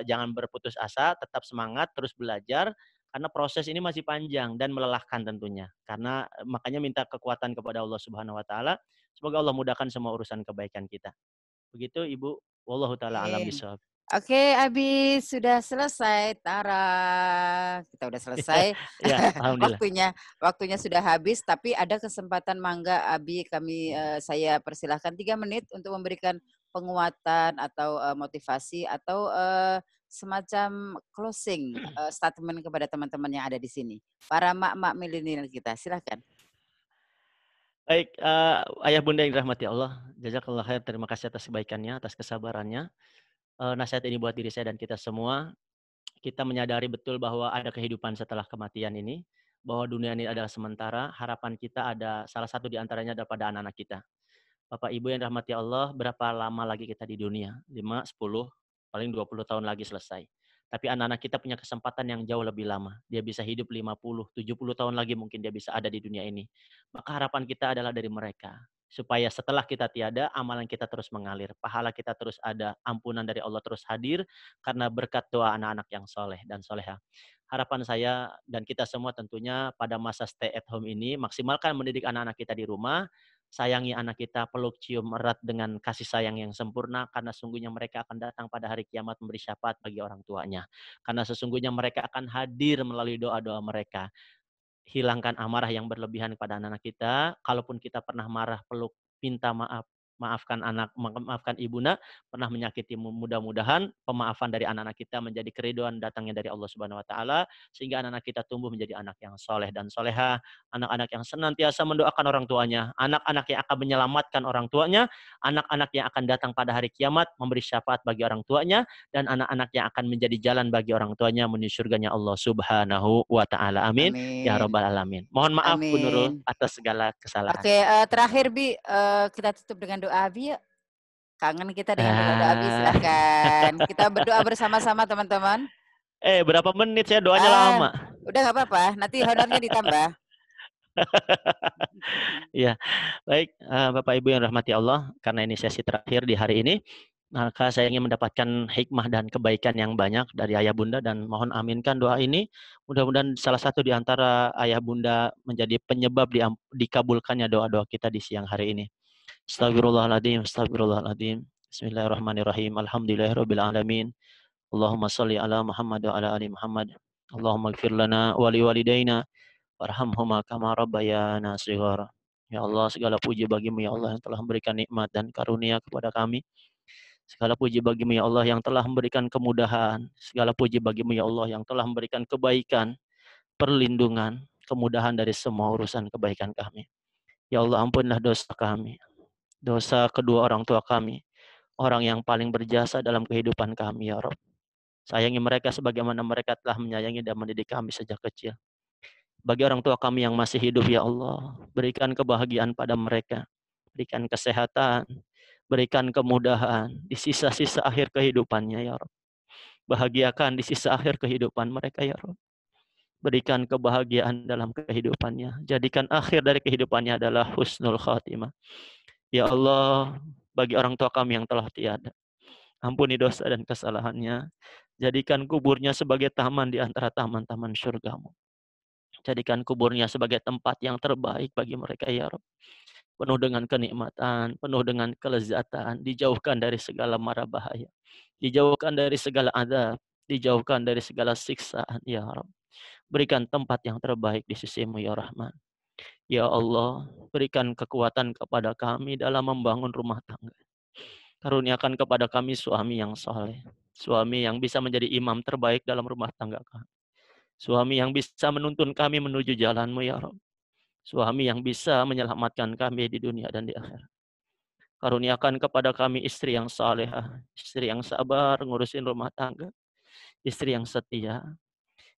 jangan berputus asa, tetap semangat, terus belajar. Karena proses ini masih panjang dan melelahkan tentunya. Karena makanya minta kekuatan kepada Allah Subhanahu Wa Taala. Semoga Allah mudahkan semua urusan kebaikan kita. Begitu Ibu. Wallahu ta'ala alam bisawab. Oke, Abi sudah selesai. Tara, kita udah selesai. Ya, alhamdulillah. Waktunya sudah habis, tapi ada kesempatan mangga Abi saya persilahkan 3 menit untuk memberikan penguatan atau motivasi atau semacam closing statement kepada teman-teman yang ada di sini. Para mak-mak milenial kita, silahkan. Baik, ayah bunda yang dirahmati Allah, jazakallah khair, terima kasih atas kebaikannya, atas kesabarannya. Nasihat ini buat diri saya dan kita semua. Kita menyadari betul bahwa ada kehidupan setelah kematian ini, bahwa dunia ini adalah sementara. Harapan kita ada salah satu di antaranya adalah pada anak-anak kita. Bapak Ibu yang dirahmati Allah, berapa lama lagi kita di dunia? 5, 10, paling 20 tahun lagi selesai. Tapi anak-anak kita punya kesempatan yang jauh lebih lama. Dia bisa hidup 50, 70 tahun lagi mungkin dia bisa ada di dunia ini. Maka harapan kita adalah dari mereka. Supaya setelah kita tiada, amalan kita terus mengalir. Pahala kita terus ada, ampunan dari Allah terus hadir. Karena berkat doa anak-anak yang soleh dan soleha. Harapan saya dan kita semua tentunya pada masa stay at home ini, maksimalkan mendidik anak-anak kita di rumah. Sayangi anak kita, peluk cium erat dengan kasih sayang yang sempurna, karena sungguhnya mereka akan datang pada hari kiamat memberi syafaat bagi orang tuanya. Karena sesungguhnya mereka akan hadir melalui doa-doa mereka. Hilangkan amarah yang berlebihan kepada anak-anak kita. Kalaupun kita pernah marah, peluk, minta maaf. maafkan anak, maafkan ibunda, pernah menyakitimu. Mudah-mudahan pemaafan dari anak-anak kita menjadi keriduan datangnya dari Allah Subhanahu wa taala, sehingga anak-anak kita tumbuh menjadi anak yang soleh dan soleha, anak-anak yang senantiasa mendoakan orang tuanya, anak-anak yang akan menyelamatkan orang tuanya, anak-anak yang akan datang pada hari kiamat memberi syafaat bagi orang tuanya, dan anak-anak yang akan menjadi jalan bagi orang tuanya menuju surganya Allah Subhanahu wa taala. Amin. Ya rabbal alamin. Mohon maaf Bu Nurul atas segala kesalahan. Oke, terakhir Bi, kita tutup dengan doa Bi. Kangen kita dengan doa Bi, silakan. Kita berdoa bersama-sama teman-teman. Berapa menit saya doanya lama. Udah nggak apa-apa, nanti honornya ditambah. Ya, baik Bapak Ibu yang rahmati Allah, karena ini sesi terakhir di hari ini, maka saya ingin mendapatkan hikmah dan kebaikan yang banyak dari ayah bunda, dan mohon aminkan doa ini. Mudah-mudahan salah satu di antara ayah bunda menjadi penyebab dikabulkannya doa-doa kita di siang hari ini. Astagfirullahaladzim, astagfirullahaladzim. Bismillahirrahmanirrahim. Alhamdulillahirabbil alamin. Allahumma shalli ala Muhammad wa ala ali Muhammad. Allahumma ighfir lana wa liwalidayna warhamhuma kama rabbayana shighara. Ya Allah, segala puji bagimu ya Allah yang telah memberikan nikmat dan karunia kepada kami. Segala puji bagimu ya Allah yang telah memberikan kemudahan. Segala puji bagimu ya Allah yang telah memberikan kebaikan, perlindungan, kemudahan dari semua urusan kebaikan kami. Ya Allah, ampunilah dosa kami, dosa kedua orang tua kami, orang yang paling berjasa dalam kehidupan kami ya Rabb. Sayangi mereka sebagaimana mereka telah menyayangi dan mendidik kami sejak kecil. Bagi orang tua kami yang masih hidup ya Allah, berikan kebahagiaan pada mereka, berikan kesehatan, berikan kemudahan di sisa-sisa akhir kehidupannya ya Rabb. Bahagiakan di sisa akhir kehidupan mereka ya Rabb. Berikan kebahagiaan dalam kehidupannya. Jadikan akhir dari kehidupannya adalah husnul khatimah. Ya Allah, bagi orang tua kami yang telah tiada, ampuni dosa dan kesalahannya. Jadikan kuburnya sebagai taman di antara taman-taman surgamu. Jadikan kuburnya sebagai tempat yang terbaik bagi mereka ya Rabb. Penuh dengan kenikmatan, penuh dengan kelezatan, dijauhkan dari segala mara bahaya, dijauhkan dari segala adab, dijauhkan dari segala siksaan ya Rabb. Berikan tempat yang terbaik di sisimu ya Rahman. Ya Allah, berikan kekuatan kepada kami dalam membangun rumah tangga. Karuniakan kepada kami suami yang saleh, suami yang bisa menjadi imam terbaik dalam rumah tangga kami. Suami yang bisa menuntun kami menuju jalan-Mu ya Rabb. Suami yang bisa menyelamatkan kami di dunia dan di akhirat. Karuniakan kepada kami istri yang salehah, istri yang sabar ngurusin rumah tangga, istri yang setia,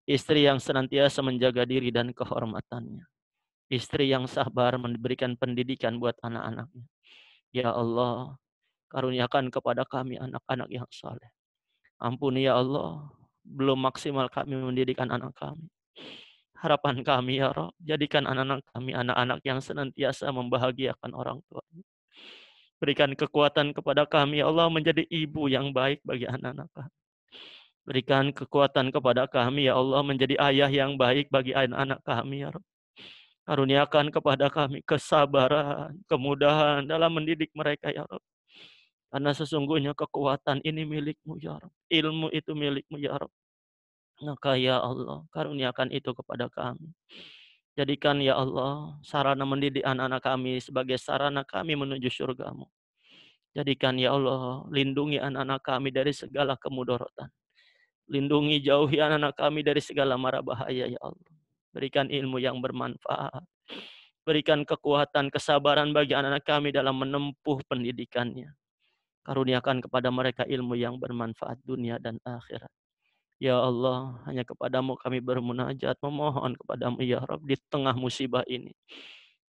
istri yang senantiasa menjaga diri dan kehormatannya, istri yang sabar memberikan pendidikan buat anak-anaknya. Ya Allah, karuniakan kepada kami anak-anak yang saleh. Ampuni ya Allah, belum maksimal kami mendidik anak-anak kami. Harapan kami ya Rabb, jadikan anak-anak kami anak-anak yang senantiasa membahagiakan orang tuanya. Berikan kekuatan kepada kami ya Allah menjadi ibu yang baik bagi anak-anak kami. Berikan kekuatan kepada kami ya Allah menjadi ayah yang baik bagi anak-anak kami ya Rabb. Karuniakan kepada kami kesabaran, kemudahan dalam mendidik mereka ya Rabb. Karena sesungguhnya kekuatan ini milik-Mu ya Rabb. Ilmu itu milik-Mu ya Rabb. Maka ya Allah, karuniakan itu kepada kami. Jadikan ya Allah, sarana mendidik anak-anak kami sebagai sarana kami menuju surga-Mu. Jadikan ya Allah, lindungi anak-anak kami dari segala kemudorotan. Lindungi, jauhi anak-anak kami dari segala mara bahaya ya Allah. Berikan ilmu yang bermanfaat. Berikan kekuatan, kesabaran bagi anak-anak kami dalam menempuh pendidikannya. Karuniakan kepada mereka ilmu yang bermanfaat dunia dan akhirat. Ya Allah, hanya kepadamu kami bermunajat, memohon kepadamu ya Rabb di tengah musibah ini.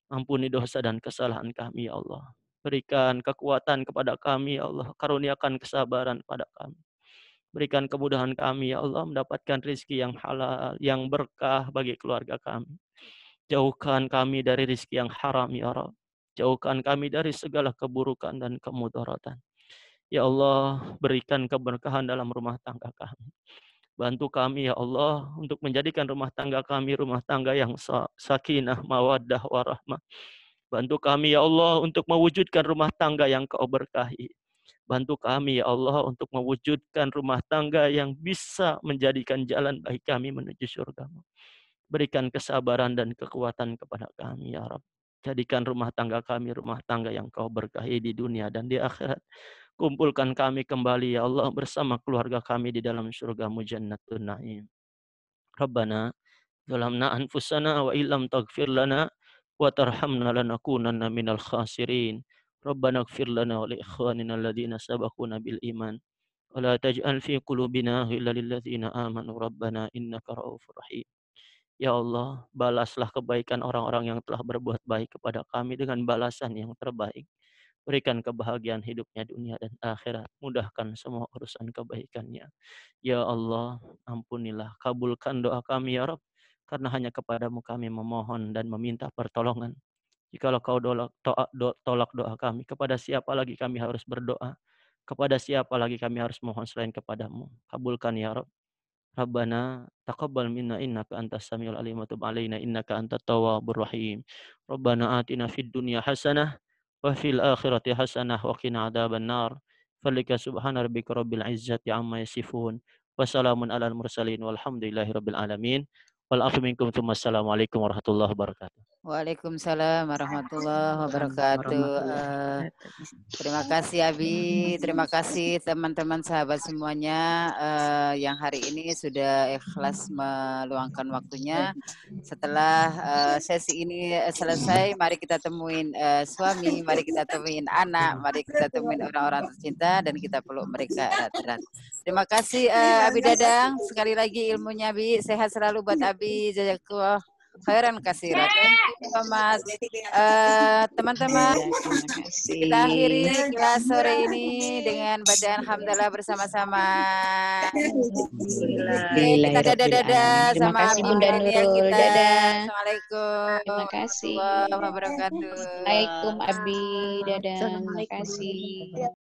Ampuni dosa dan kesalahan kami ya Allah. Berikan kekuatan kepada kami ya Allah. Karuniakan kesabaran pada kami. Berikan kemudahan kami ya Allah mendapatkan rezeki yang halal, yang berkah bagi keluarga kami. Jauhkan kami dari rezeki yang haram ya Rabb. Jauhkan kami dari segala keburukan dan kemudaratan. Ya Allah, berikan keberkahan dalam rumah tangga kami. Bantu kami ya Allah untuk menjadikan rumah tangga kami rumah tangga yang sakinah, mawaddah, warahmah. Bantu kami ya Allah untuk mewujudkan rumah tangga yang Kau berkahi. Bantu kami ya Allah untuk mewujudkan rumah tangga yang bisa menjadikan jalan bagi kami menuju surga-Mu. Berikan kesabaran dan kekuatan kepada kami ya Rabb. Jadikan rumah tangga kami rumah tangga yang Kau berkahi di dunia dan di akhirat. Kumpulkan kami kembali ya Allah bersama keluarga kami di dalam surga-Mu Jannatun Na'im. Rabbana zalamna anfusana wa illam taghfir lana wa tarhamna lanakunanna minal khasirin. Rabbana ighfir lana wa li ikhwanina alladhina sabaquna bil iman. Wa la taj'al fi qulubina ghillan lil ladzina amanu rabbana innaka ra'ufur rahim. Ya Allah, balaslah kebaikan orang-orang yang telah berbuat baik kepada kami dengan balasan yang terbaik. Berikan kebahagiaan hidupnya dunia dan akhirat. Mudahkan semua urusan kebaikannya. Ya Allah, ampunilah, kabulkan doa kami ya Rabb. Karena hanya kepadamu kami memohon dan meminta pertolongan. Jikalau Kau tolak doa kami, kepada siapa lagi kami harus berdoa? Kepada siapa lagi kami harus mohon selain kepadamu? Kabulkan ya Rabb. Rabbana taqabbal minna innaka antas samiul alim wa tub alaina innaka antat tawwabur rahim. Rabbana atina fid dunya hasanah wa fil akhirati hasanah wa qina adzaban nar. Falika subhana rabbika rabbil izzati amma yasifun wa salamun alal mursalin walhamdulillahi rabbil alamin. Wal afu minkum tsumma assalamualaikum warahmatullahi wabarakatuh. Waalaikumsalam warahmatullahi wabarakatuh. Terima kasih Abi, terima kasih teman-teman sahabat semuanya yang hari ini sudah ikhlas meluangkan waktunya. Setelah sesi ini selesai, mari kita temuin suami, mari kita temuin anak, mari kita temuin orang-orang tercinta dan kita peluk mereka erat-erat. Terima kasih Abi Dadang, sekali lagi ilmunya Abi, sehat selalu buat Abi, jazakallah khairan katsiran. Mas teman-teman, kita akhiri kelas sore ini dengan bacaan hamdalah bersama-sama. Kita dadah-dadah sama Bunda Nurul. Dadah. Assalamualaikum. Terima kasih. Warahmatullahi wabarakatuh. Waalaikumsalam Abi. Dadah. Terima kasih.